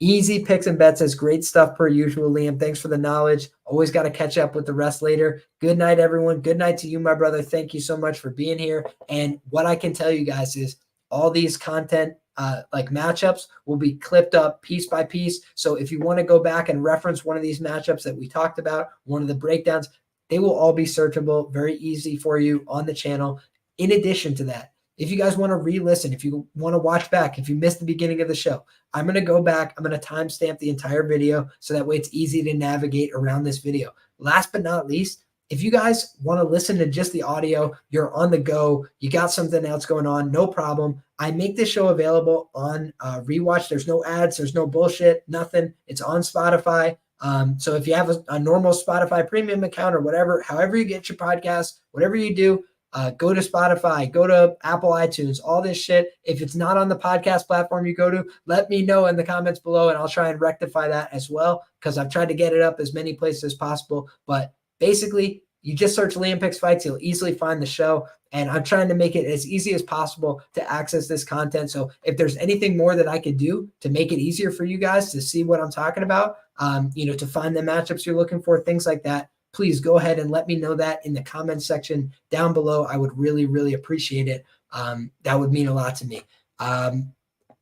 Easy picks and bets says great stuff per usual, Liam. Thanks for the knowledge. Always got to catch up with the rest later. Good night, everyone. Good night to you, my brother. Thank you so much for being here. And what I can tell you guys is all these content like matchups will be clipped up piece by piece. So if you want to go back and reference one of these matchups that we talked about, one of the breakdowns, they will all be searchable, very easy for you on the channel. In addition to that, if you guys want to re-listen, if you want to watch back, if you missed the beginning of the show, I'm going to go back. I'm going to timestamp the entire video so that way it's easy to navigate around this video. Last but not least, if you guys want to listen to just the audio, you're on the go, you got something else going on, no problem. I make this show available on Rewatch. There's no ads. There's no bullshit, nothing. It's on Spotify. So if you have a normal Spotify premium account or whatever, however you get your podcast, whatever you do, go to Spotify, go to Apple iTunes, all this shit. If it's not on the podcast platform you go to, let me know in the comments below and I'll try and rectify that as well, because I've tried to get it up as many places as possible. But basically, you just search Liam Picks Fights, you'll easily find the show. And I'm trying to make it as easy as possible to access this content. So if there's anything more that I could do to make it easier for you guys to see what I'm talking about, to find the matchups you're looking for, things like that, please go ahead and let me know that in the comments section down below. I would really, really appreciate it. That would mean a lot to me.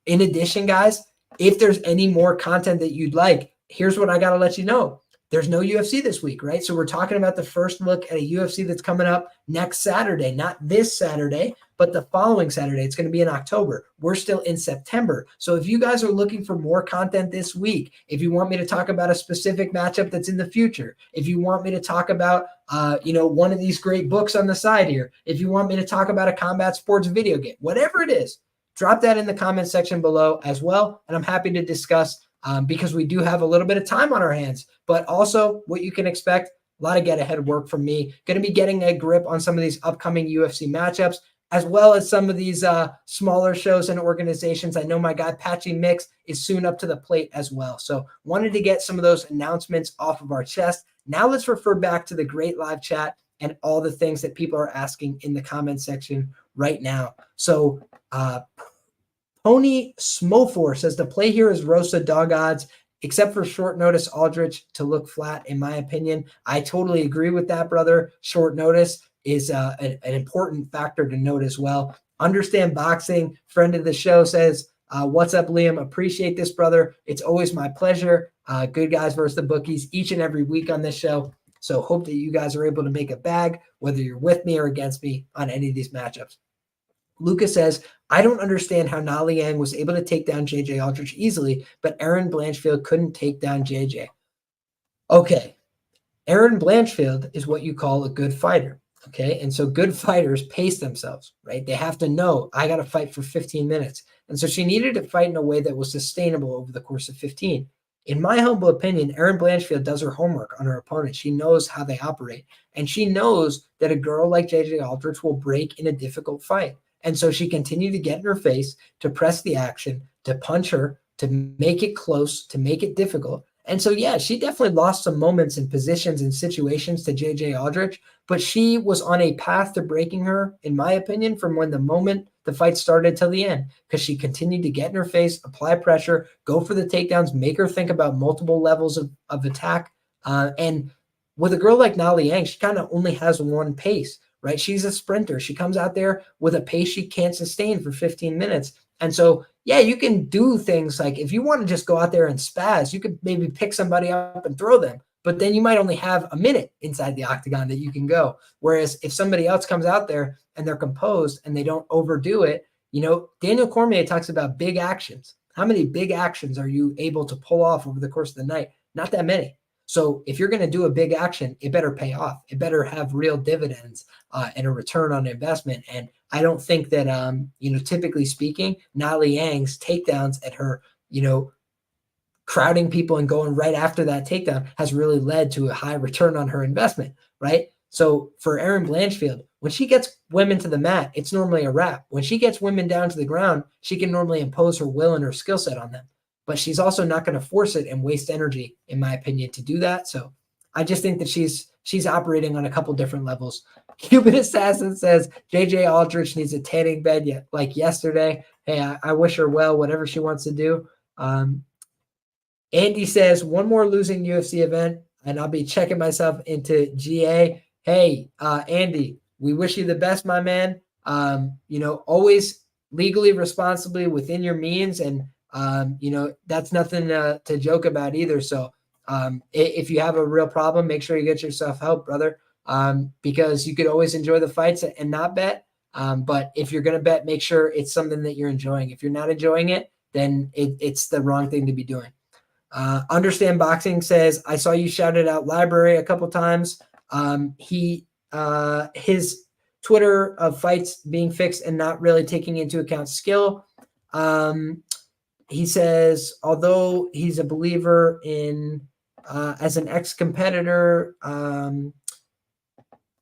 In addition, guys, if there's any more content that you'd like, here's what I got to let you know. There's no UFC this week, right? So we're talking about the first look at a UFC that's coming up next Saturday, not this Saturday, but the following Saturday. It's going to be in October. We're still in September. So if you guys are looking for more content this week, if you want me to talk about a specific matchup that's in the future, if you want me to talk about, one of these great books on the side here, if you want me to talk about a combat sports video game, whatever it is, drop that in the comment section below as well. And I'm happy to discuss because we do have a little bit of time on our hands, but also what you can expect, a lot of get ahead work from me. Going to be getting a grip on some of these upcoming UFC matchups, as well as some of these smaller shows and organizations. I know my guy Patchy Mix is soon up to the plate as well. So wanted to get some of those announcements off of our chest. Now let's refer back to the great live chat and all the things that people are asking in the comment section right now. So Pony Smofor says the play here is Rosa dog odds, except for short notice Aldrich to look flat, in my opinion. I totally agree with that, brother. Short notice is an important factor to note as well. Understand Boxing, friend of the show, says, what's up, Liam? Appreciate this, brother. It's always my pleasure. Good guys versus the bookies each and every week on this show. So hope that you guys are able to make a bag, whether you're with me or against me on any of these matchups. Luca says, I don't understand how Na Liang was able to take down JJ Aldrich easily, but Erin Blanchfield couldn't take down JJ. Okay, Erin Blanchfield is what you call a good fighter, okay? And so good fighters pace themselves, right? They have to know, I got to fight for 15 minutes. And so she needed to fight in a way that was sustainable over the course of 15. In my humble opinion, Erin Blanchfield does her homework on her opponent. She knows how they operate. And she knows that a girl like JJ Aldrich will break in a difficult fight. And so she continued to get in her face, to press the action, to punch her, to make it close, to make it difficult. And so, yeah, she definitely lost some moments and positions and situations to JJ Aldrich, but she was on a path to breaking her, in my opinion, from when the moment the fight started till the end, because she continued to get in her face, apply pressure, go for the takedowns, make her think about multiple levels of attack. And with a girl like Na Liang, she kind of only has one pace. Right? She's a sprinter. She comes out there with a pace she can't sustain for 15 minutes. And so, yeah, you can do things like if you want to just go out there and spaz, you could maybe pick somebody up and throw them, but then you might only have a minute inside the octagon that you can go. Whereas if somebody else comes out there and they're composed and they don't overdo it, Daniel Cormier talks about big actions. How many big actions are you able to pull off over the course of the night? Not that many. So if you're going to do a big action, it better pay off. It better have real dividends and a return on investment. And I don't think that, typically speaking, Na Liang's takedowns at her, crowding people and going right after that takedown has really led to a high return on her investment, right? So for Erin Blanchfield, when she gets women to the mat, it's normally a wrap. When she gets women down to the ground, she can normally impose her will and her skill set on them. But she's also not going to force it and waste energy, in my opinion, to do that. So I just think that she's operating on a couple different levels. Cuban Assassin says JJ Aldrich needs a tanning bed like yesterday. Hey, I wish her well, whatever she wants to do. Andy says one more losing UFC event, and I'll be checking myself into GA. Hey, Andy, we wish you the best, my man. Always legally, responsibly within your means, and that's nothing to joke about either. So if you have a real problem, make sure you get yourself help, brother, because you could always enjoy the fights and not bet. But if you're going to bet, make sure it's something that you're enjoying. If you're not enjoying it, then it's the wrong thing to be doing. Understand Boxing says, I saw you shouted out library a couple times. His Twitter of fights being fixed and not really taking into account skill. He says, although he's a believer in, as an ex-competitor,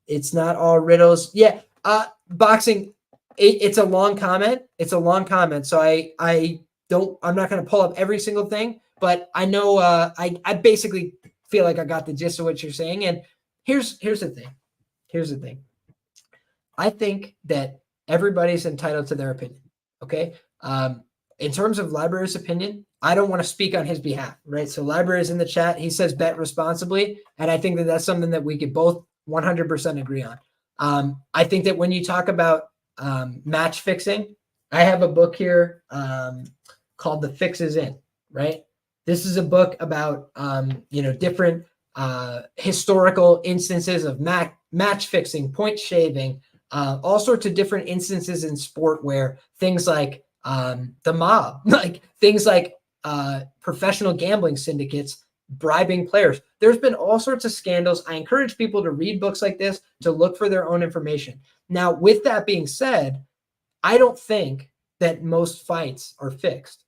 it's not all riddles. Yeah. Boxing, it's a long comment. So I'm not going to pull up every single thing, but I know, I basically feel like I got the gist of what you're saying. And here's the thing. I think that everybody's entitled to their opinion. Okay. in terms of Library's opinion, I don't want to speak on his behalf, right? So Library's in the chat. He says bet responsibly. And I think that that's something that we could both 100% agree on. I think that when you talk about match fixing, I have a book here called The Fix Is In, right? This is a book about, different historical instances of match fixing, point shaving, all sorts of different instances in sport where things like the mob, like things like professional gambling syndicates bribing players. There's been all sorts of scandals. I encourage people to read books like this, to look for their own information. Now, with that being said, I don't think that most fights are fixed,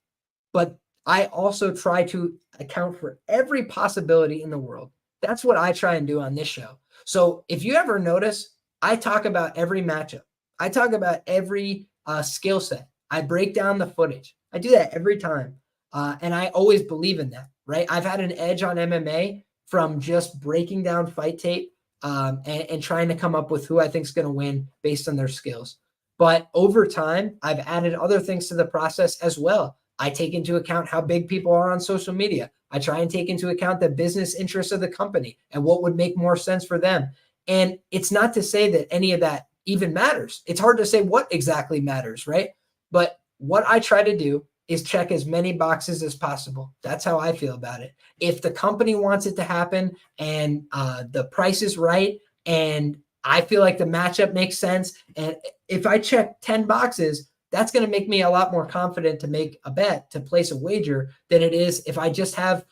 but I also try to account for every possibility in the world. That's what I try and do on this show. So if you ever notice, I talk about every matchup. I talk about every skill set. I break down the footage. I do that every time. And I always believe in that, right? I've had an edge on MMA from just breaking down fight tape and trying to come up with who I think is going to win based on their skills. But over time, I've added other things to the process as well. I take into account how big people are on social media. I try and take into account the business interests of the company and what would make more sense for them. And it's not to say that any of that even matters. It's hard to say what exactly matters, right? But what I try to do is check as many boxes as possible. That's how I feel about it. If the company wants it to happen and the price is right and I feel like the matchup makes sense, and if I check 10 boxes, that's going to make me a lot more confident to make a bet, to place a wager, than it is if I just have,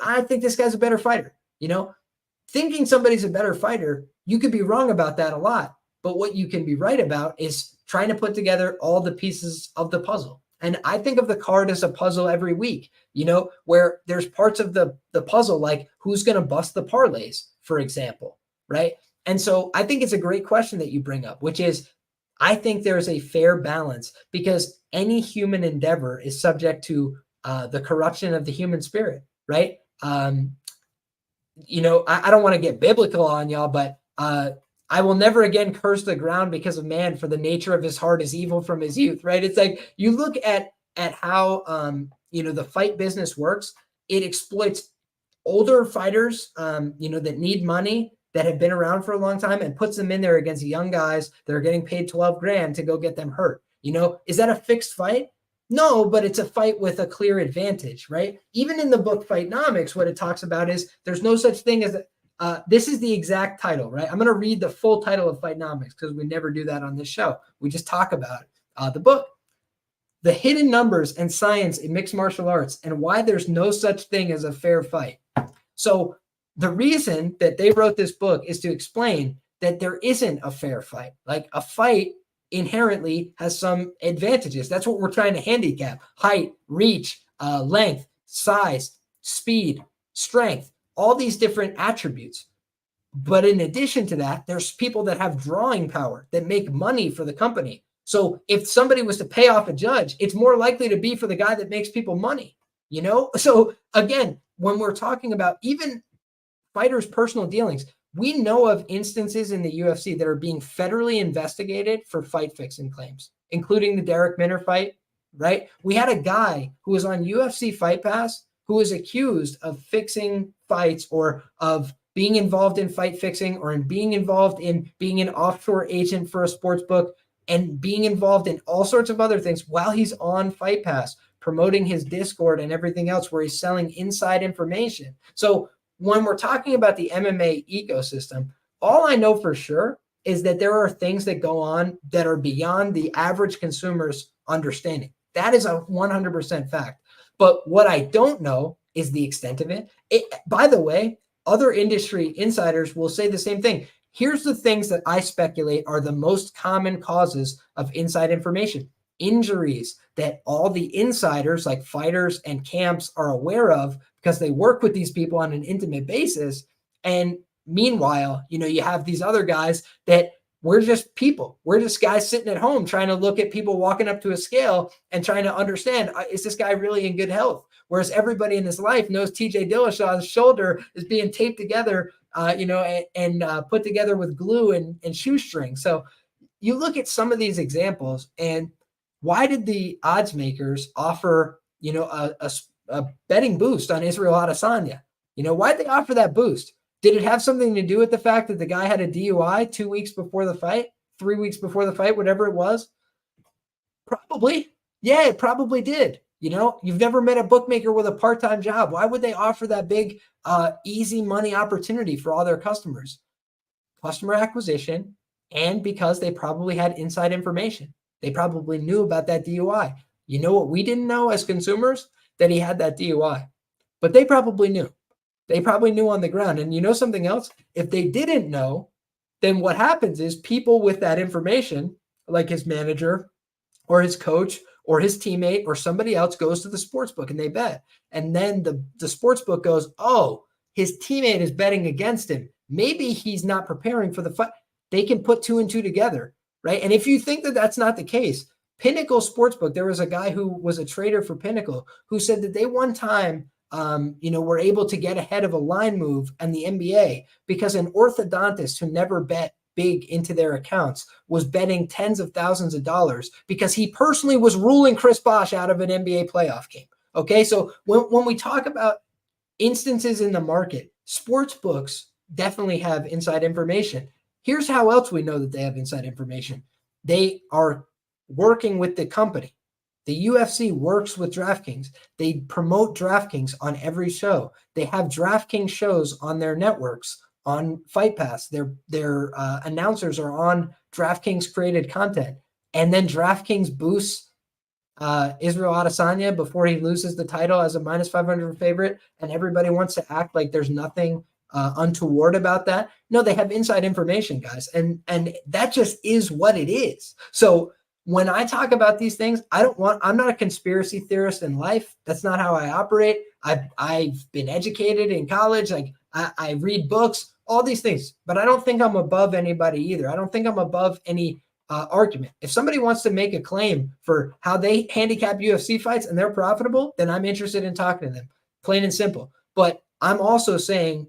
I think this guy's a better fighter. Thinking somebody's a better fighter, you could be wrong about that a lot. But what you can be right about is trying to put together all the pieces of the puzzle. And I think of the card as a puzzle every week, where there's parts of the puzzle, like who's going to bust the parlays, for example, right? And so I think it's a great question that you bring up, which is, I think there's a fair balance because any human endeavor is subject to the corruption of the human spirit, right? I don't want to get biblical on y'all, but I will never again curse the ground because of man, for the nature of his heart is evil from his youth, right? It's like you look at how the fight business works. It exploits older fighters, that need money, that have been around for a long time, and puts them in there against young guys that are getting paid 12 grand to go get them hurt. Is that a fixed fight? No, but it's a fight with a clear advantage, right? Even in the book Fightnomics, what it talks about is there's no such thing as this is the exact title, right? I'm going to read the full title of Fightnomics because we never do that on this show. We just talk about the book. The hidden numbers and science in mixed martial arts and why there's no such thing as a fair fight. So the reason that they wrote this book is to explain that there isn't a fair fight. Like a fight inherently has some advantages. That's what we're trying to handicap: height, reach, length, size, speed, strength, all these different attributes. But in addition to that, there's people that have drawing power that make money for the company. So if somebody was to pay off a judge, it's more likely to be for the guy that makes people money, So again, when we're talking about even fighters' personal dealings, we know of instances in the UFC that are being federally investigated for fight fixing claims, including the Derek Minner fight, right? We had a guy who was on UFC Fight Pass who was accused of fixing fights or of being involved in fight fixing or in being involved in being an offshore agent for a sports book and being involved in all sorts of other things while he's on Fight Pass, promoting his Discord and everything else where he's selling inside information. So when we're talking about the MMA ecosystem, all I know for sure is that there are things that go on that are beyond the average consumer's understanding. That is a 100% fact. But what I don't know is the extent of it. By the way, other industry insiders will say the same thing. Here's the things that I speculate are the most common causes of inside information. Injuries that all the insiders like fighters and camps are aware of because they work with these people on an intimate basis. And meanwhile, you have these other guys that we're just people. We're just guys sitting at home trying to look at people walking up to a scale and trying to understand, is this guy really in good health? Whereas everybody in his life knows TJ Dillashaw's shoulder is being taped together, and put together with glue and shoestring. So you look at some of these examples and why did the odds makers offer, a betting boost on Israel Adesanya? Why'd they offer that boost? Did it have something to do with the fact that the guy had a DUI 2 weeks before the fight, 3 weeks before the fight, whatever it was? Probably. Yeah, it probably did. You've never met a bookmaker with a part-time job. Why would they offer that big, easy money opportunity for all their customers? Customer acquisition, and because they probably had inside information. They probably knew about that DUI. You know what we didn't know as consumers? That he had that DUI. But they probably knew. They probably knew on the ground. And you know something else? If they didn't know, then what happens is people with that information, like his manager or his coach or his teammate or somebody else, goes to the sports book and they bet. And then the sports book goes, oh, his teammate is betting against him. Maybe he's not preparing for the fight. They can put 2 and 2 together, right? And if you think that that's not the case, Pinnacle Sportsbook, there was a guy who was a trader for Pinnacle who said that they one time, were able to get ahead of a line move and the NBA because an orthodontist who never bet big into their accounts was betting tens of thousands of dollars because he personally was ruling Chris Bosh out of an NBA playoff game. Okay, so when we talk about instances in the market, sports books definitely have inside information. Here's how else we know that they have inside information. They are working with the company. The UFC works with DraftKings. They promote DraftKings on every show. They have DraftKings shows on their networks, on Fight Pass. Their announcers are on DraftKings created content. And then DraftKings boosts Israel Adesanya before he loses the title as a minus 500 favorite. And everybody wants to act like there's nothing untoward about that. No, they have inside information, guys. And that just is what it is. So when I talk about these things, I'm not a conspiracy theorist in life. That's not how I operate. I've been educated in college. Like I read books, all these things, but I don't think I'm above anybody either. I don't think I'm above any argument. If somebody wants to make a claim for how they handicap UFC fights and they're profitable, then I'm interested in talking to them, plain and simple. But I'm also saying,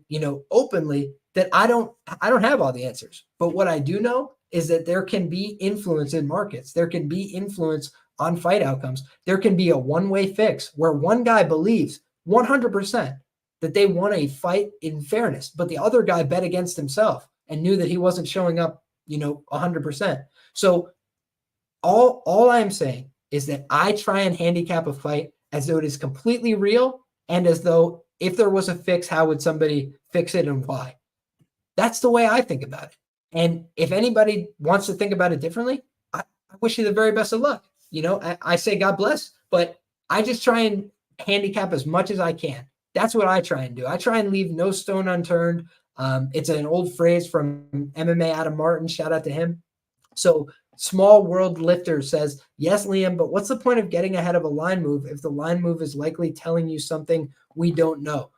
openly that I don't have all the answers. But what I do know is that there can be influence in markets. There can be influence on fight outcomes. There can be a one-way fix where one guy believes 100% that they won a fight in fairness, but the other guy bet against himself and knew that he wasn't showing up, 100%. So all I'm saying is that I try and handicap a fight as though it is completely real and as though if there was a fix, how would somebody fix it and why? That's the way I think about it. And if anybody wants to think about it differently, I wish you the very best of luck. I say God bless, but I just try and handicap as much as I can. That's what I try and do. I try and leave no stone unturned. It's an old phrase from MMA Adam Martin. Shout out to him. So Small World Lifter says, yes, Liam, but what's the point of getting ahead of a line move if the line move is likely telling you something we don't know?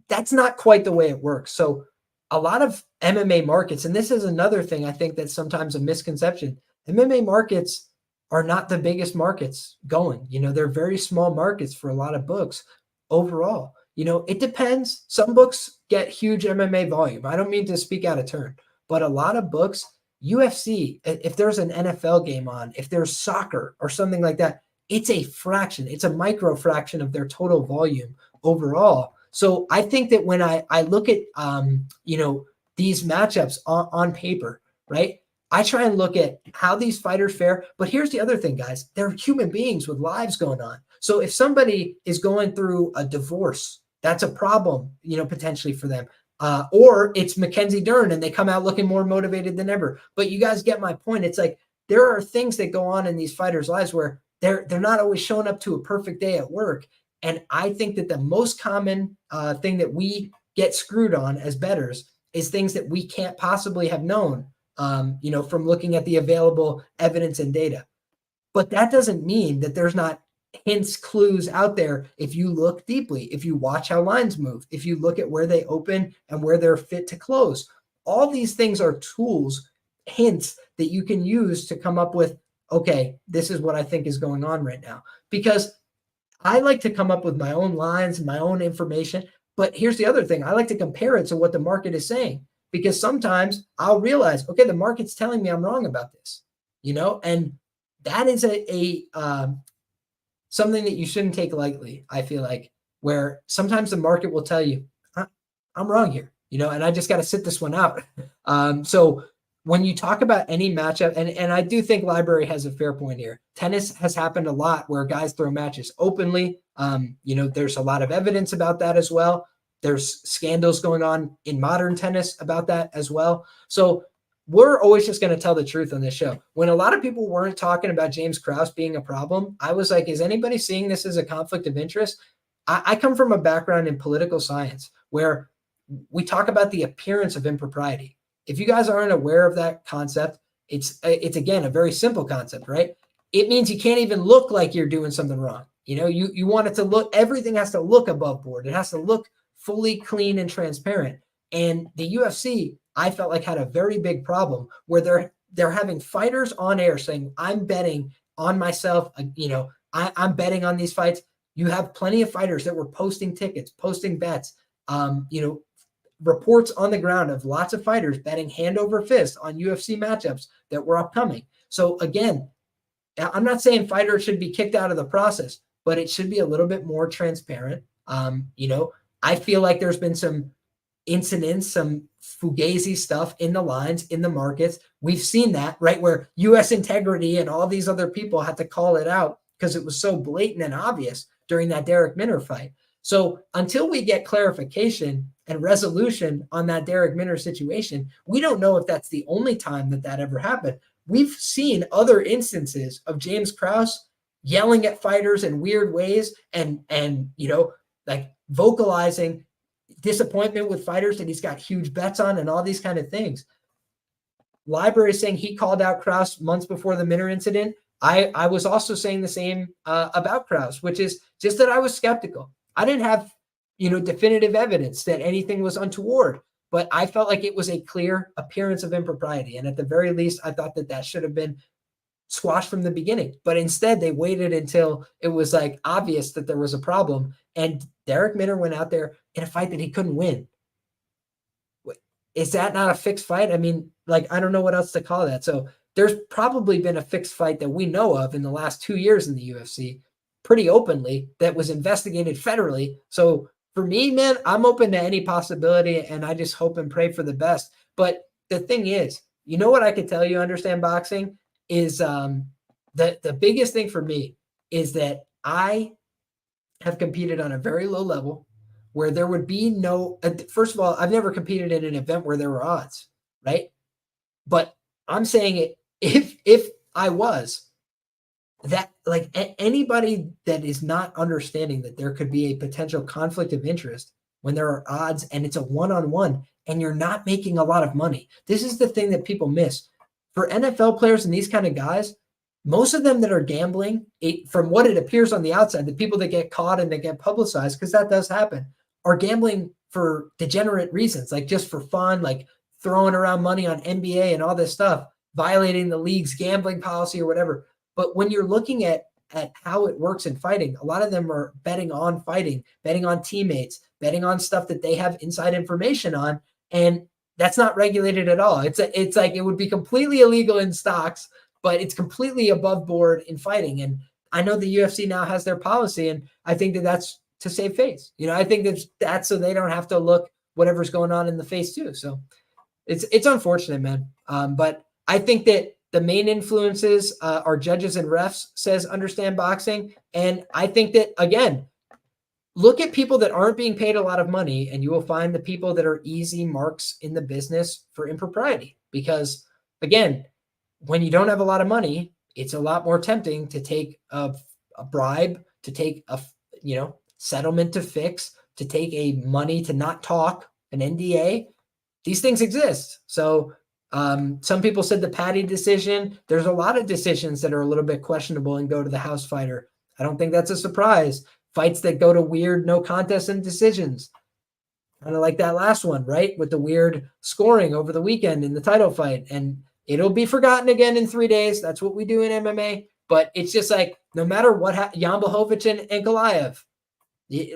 That's not quite the way it works. So a lot of MMA markets, and this is another thing I think that's sometimes a misconception, MMA markets are not the biggest markets going. They're very small markets for a lot of books overall. It depends. Some books get huge MMA volume. I don't mean to speak out of turn, but a lot of books, UFC, if there's an NFL game on, if there's soccer or something like that, it's a fraction. It's a micro fraction of their total volume overall. So I think that when I look at, these matchups on paper, right, I try and look at how these fighters fare. But here's the other thing, guys. They're human beings with lives going on. So if somebody is going through a divorce, that's a problem, potentially for them. Or it's Mackenzie Dern and they come out looking more motivated than ever. But you guys get my point. It's like there are things that go on in these fighters' lives where they're not always showing up to a perfect day at work. And I think that the most common thing that we get screwed on as bettors is things that we can't possibly have known, from looking at the available evidence and data. But that doesn't mean that there's not hints, clues out there if you look deeply, if you watch how lines move, if you look at where they open and where they're fit to close. All these things are tools, hints that you can use to come up with, okay, this is what I think is going on right now. Because I like to come up with my own lines, my own information. But here's the other thing. I like to compare it to what the market is saying, because sometimes I'll realize, okay, the market's telling me I'm wrong about this, and that is something that you shouldn't take lightly. I feel like, where sometimes the market will tell you, I'm wrong here, and I just got to sit this one out. So when you talk about any matchup, and I do think Library has a fair point here. Tennis has happened a lot where guys throw matches openly. There's a lot of evidence about that as well. There's scandals going on in modern tennis about that as well. So we're always just going to tell the truth on this show. When a lot of people weren't talking about James Krause being a problem, I was like, is anybody seeing this as a conflict of interest? I come from a background in political science where we talk about the appearance of impropriety. If you guys aren't aware of that concept, it's again, a very simple concept, right? It means you can't even look like you're doing something wrong. You want it to look, everything has to look above board. It has to look fully clean and transparent. And the UFC, I felt like, had a very big problem where they're having fighters on air saying, I'm betting on myself. I'm betting on these fights. You have plenty of fighters that were posting tickets, posting bets, reports on the ground of lots of fighters betting hand over fist on UFC matchups that were upcoming. So again, I'm not saying fighters should be kicked out of the process, but it should be a little bit more transparent. I feel like there's been some incidents, some fugazi stuff in the lines, in the markets. We've seen that, right? Where US Integrity and all these other people had to call it out because it was so blatant and obvious during that Derek Minner fight. So until we get clarification and resolution on that Derek Minner situation, we don't know if that's the only time that ever happened. We've seen other instances of James Krause yelling at fighters in weird ways and like vocalizing disappointment with fighters that he's got huge bets on and all these kind of things. Library is saying he called out Krause months before the Minner incident. I was also saying the same about Krause, which is just that I was skeptical. I didn't have, definitive evidence that anything was untoward, but I felt like it was a clear appearance of impropriety. And at the very least, I thought that should have been squashed from the beginning. But instead, they waited until it was like obvious that there was a problem. And Derek Minner went out there in a fight that he couldn't win. Is that not a fixed fight? I mean, I don't know what else to call that. So there's probably been a fixed fight that we know of in the last 2 years in the UFC pretty openly that was investigated federally. So for me, man, I'm open to any possibility, and I just hope and pray for the best. But the thing is, what I could tell you, understand boxing, is the biggest thing for me is that I have competed on a very low level where there would be no, first of all, I've never competed in an event where there were odds, right? But I'm saying it, if I was, that anybody that is not understanding that there could be a potential conflict of interest when there are odds and it's a one-on-one and you're not making a lot of money. This is the thing that people miss. For NFL players and these kind of guys, most of them that are gambling, from what it appears on the outside, the people that get caught and that get publicized, because that does happen, are gambling for degenerate reasons, like just for fun, like throwing around money on NBA and all this stuff, violating the league's gambling policy or whatever. But when you're looking at how it works in fighting, a lot of them are betting on fighting, betting on teammates, betting on stuff that they have inside information on. And that's not regulated at all. It's like it would be completely illegal in stocks, but it's completely above board in fighting. And I know the UFC now has their policy, and I think that's to save face. I think that's so they don't have to look whatever's going on in the face too. So it's unfortunate, man. But I think that the main influences are judges and refs, says Understand Boxing. And I think that, again, look at people that aren't being paid a lot of money, and you will find the people that are easy marks in the business for impropriety. Because, again, when you don't have a lot of money, it's a lot more tempting to take a bribe, to take a settlement to fix, to take a money to not talk, an NDA. These things exist. So some people said the Patty decision. There's a lot of decisions that are a little bit questionable and go to the house fighter. I don't think that's a surprise. Fights that go to weird no contest and decisions. Kind of like that last one, right? With the weird scoring over the weekend in the title fight. And it'll be forgotten again in 3 days. That's what we do in MMA. But it's just like, no matter what, Jan Blachowicz and Goliath,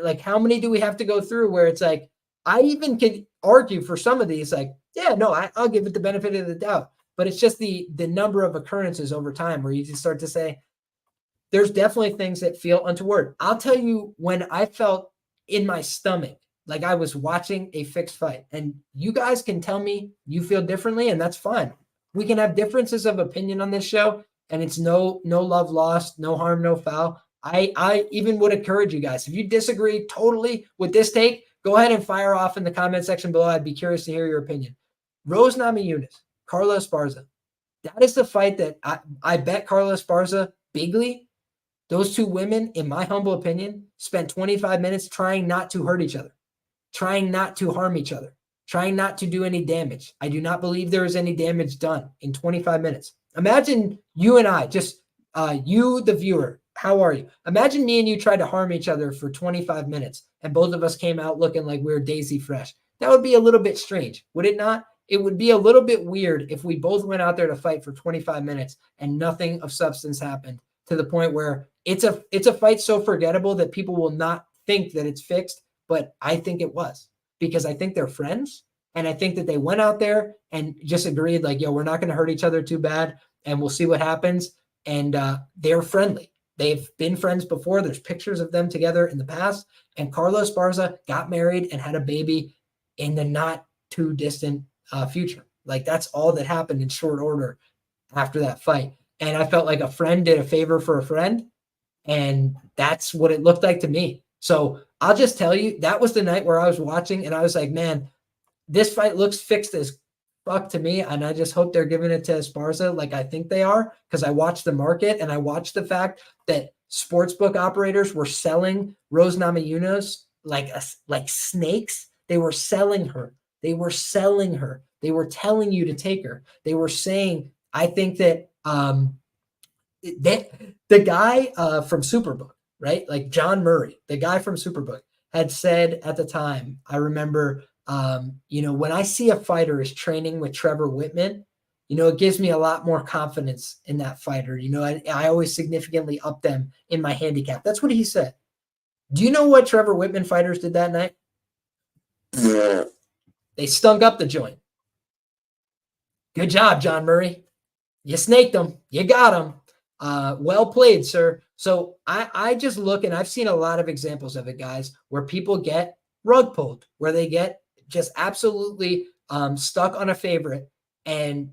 like how many do we have to go through where it's like, I even could argue for some of these, like, yeah, no, I'll give it the benefit of the doubt. but it's just the number of occurrences over time where you just start to say, there's definitely things that feel untoward. I'll tell you when I felt in my stomach like I was watching a fixed fight, and you guys can tell me you feel differently, and that's fine. We can have differences of opinion on this show, and it's no love lost, no harm, no foul. I even would encourage you guys, if you disagree totally with this take, go ahead and fire off in the comment section below. I'd be curious to hear your opinion. Rose Namajunas, Carla Esparza. That is the fight that I bet Carla Esparza bigly. Those two women, in my humble opinion, spent 25 minutes trying not to hurt each other, trying not to harm each other, trying not to do any damage. I do not believe there was any damage done in 25 minutes. Imagine you and I, just you, the viewer, how are you? Imagine me and you tried to harm each other for 25 minutes and both of us came out looking like we were daisy fresh. That would be a little bit strange, would it not? It would be a little bit weird if we both went out there to fight for 25 minutes and nothing of substance happened, to the point where it's a fight so forgettable that people will not think that it's fixed. But I think it was, because I think they're friends. And I think that they went out there and just agreed like, yo, we're not going to hurt each other too bad. And we'll see what happens. And they're friendly. They've been friends before. There's pictures of them together in the past. And Carla Esparza got married and had a baby in the not too distant future. Like, that's all that happened in short order after that fight. And I felt like a friend did a favor for a friend. And that's what it looked like to me. So I'll just tell you, that was the night where I was watching and I was like, man, this fight looks fixed as fuck to me. And I just hope they're giving it to Esparza like I think they are, because I watched the market and I watched the fact that sportsbook operators were selling Rose Namajunas like snakes. They were selling her. They were selling her. They were telling you to take her. They were saying, I think that the guy from Superbook, right? Like John Murray, the guy from Superbook, had said at the time, I remember, when I see a fighter is training with Trevor Whitman, it gives me a lot more confidence in that fighter. I always significantly up them in my handicap. That's what he said. Do you know what Trevor Whitman fighters did that night? They stunk up the joint. Good job, John Murray. You snaked them. You got them. Well played, sir. So I just look, and I've seen a lot of examples of it, guys, where people get rug pulled, where they get just absolutely stuck on a favorite. And,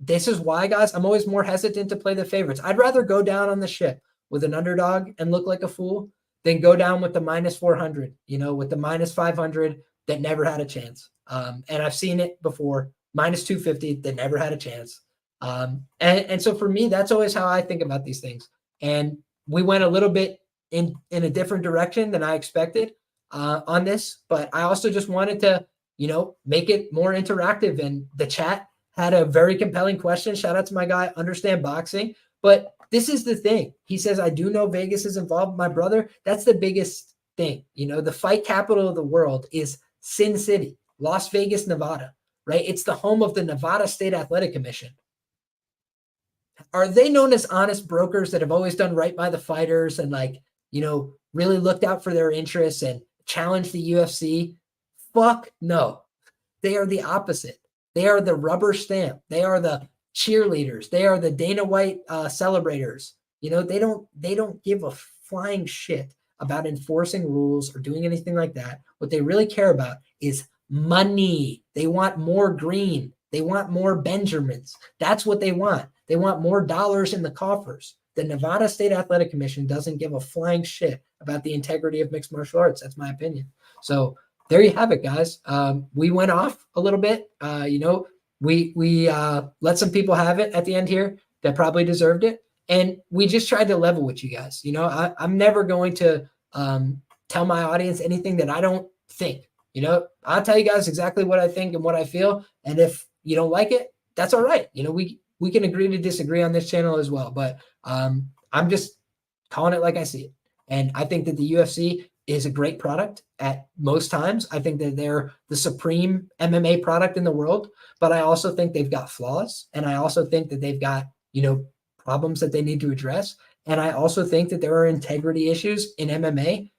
this is why, guys, I'm always more hesitant to play the favorites. I'd rather go down on the ship with an underdog and look like a fool than go down with the minus 400, with the minus 500 that never had a chance. And I've seen it before, minus 250 that never had a chance. And so for me, that's always how I think about these things. And we went a little bit in a different direction than I expected on this, but I also just wanted to, make it more interactive. And the chat had a very compelling question. Shout out to my guy, Understand Boxing. But this is the thing. He says, I do know Vegas is involved. My brother, that's the biggest thing. The fight capital of the world is Sin City, Las Vegas, Nevada, right? It's the home of the Nevada State Athletic Commission. Are they known as honest brokers that have always done right by the fighters and really looked out for their interests and challenged the UFC? Fuck no. They are the opposite. They are the rubber stamp. They are the cheerleaders. They are the Dana White celebrators. They don't give a flying shit about enforcing rules or doing anything like that. What they really care about is money. They want more green. They want more Benjamins. That's what they want. They want more dollars in the coffers. The Nevada State Athletic Commission doesn't give a flying shit about the integrity of mixed martial arts. That's my opinion. So there you have it, guys. We went off a little bit. We let some people have it at the end here that probably deserved it. And we just tried to level with you guys. I'm never going to tell my audience anything that I don't think. I'll tell you guys exactly what I think and what I feel. And if you don't like it, that's all right. We can agree to disagree on this channel as well. But I'm just calling it like I see it. And I think that the UFC is a great product at most times. I think that they're the supreme MMA product in the world. But I also think they've got flaws. And I also think that they've got, problems that they need to address. And I also think that there are integrity issues in MMA,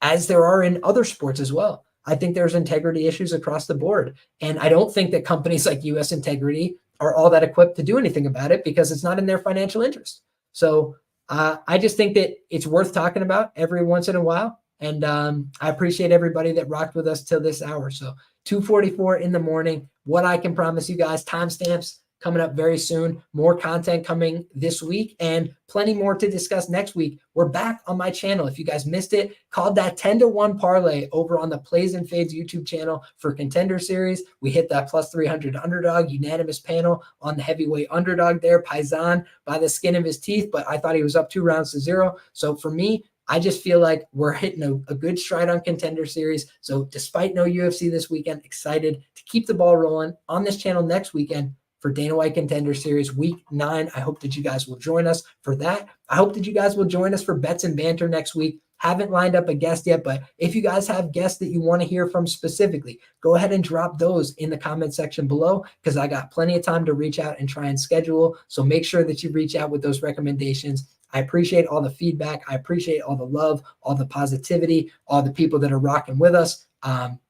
as there are in other sports as well. I think there's integrity issues across the board. And I don't think that companies like US Integrity are all that equipped to do anything about it because it's not in their financial interest. So I just think that it's worth talking about every once in a while. And I appreciate everybody that rocked with us till this hour. So 2:44 in the morning. What I can promise you guys, timestamps coming up very soon. More content coming this week and plenty more to discuss next week. We're back on my channel. If you guys missed it, called that 10-1 parlay over on the Plays and Fades YouTube channel for Contender Series. We hit that plus 300 underdog, unanimous panel on the heavyweight underdog there, Paisan by the skin of his teeth, but I thought he was up 2-0. So for me, I just feel like we're hitting a good stride on Contender Series. So despite no UFC this weekend, excited to keep the ball rolling on this channel next weekend for Dana White Contender Series Week 9. I hope that you guys will join us for that. I hope that you guys will join us for Bets and Banter next week. Haven't lined up a guest yet, but if you guys have guests that you want to hear from specifically, go ahead and drop those in the comment section below because I got plenty of time to reach out and try and schedule. So make sure that you reach out with those recommendations. I appreciate all the feedback. I appreciate all the love, all the positivity, all the people that are rocking with us.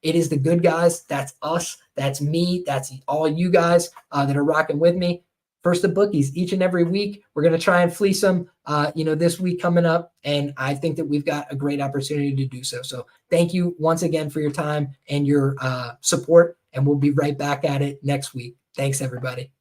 It is the good guys. That's us. That's me. That's all you guys that are rocking with me. First the bookies each and every week. We're going to try and fleece them, this week coming up. And I think that we've got a great opportunity to do so. So thank you once again for your time and your support. And we'll be right back at it next week. Thanks, everybody.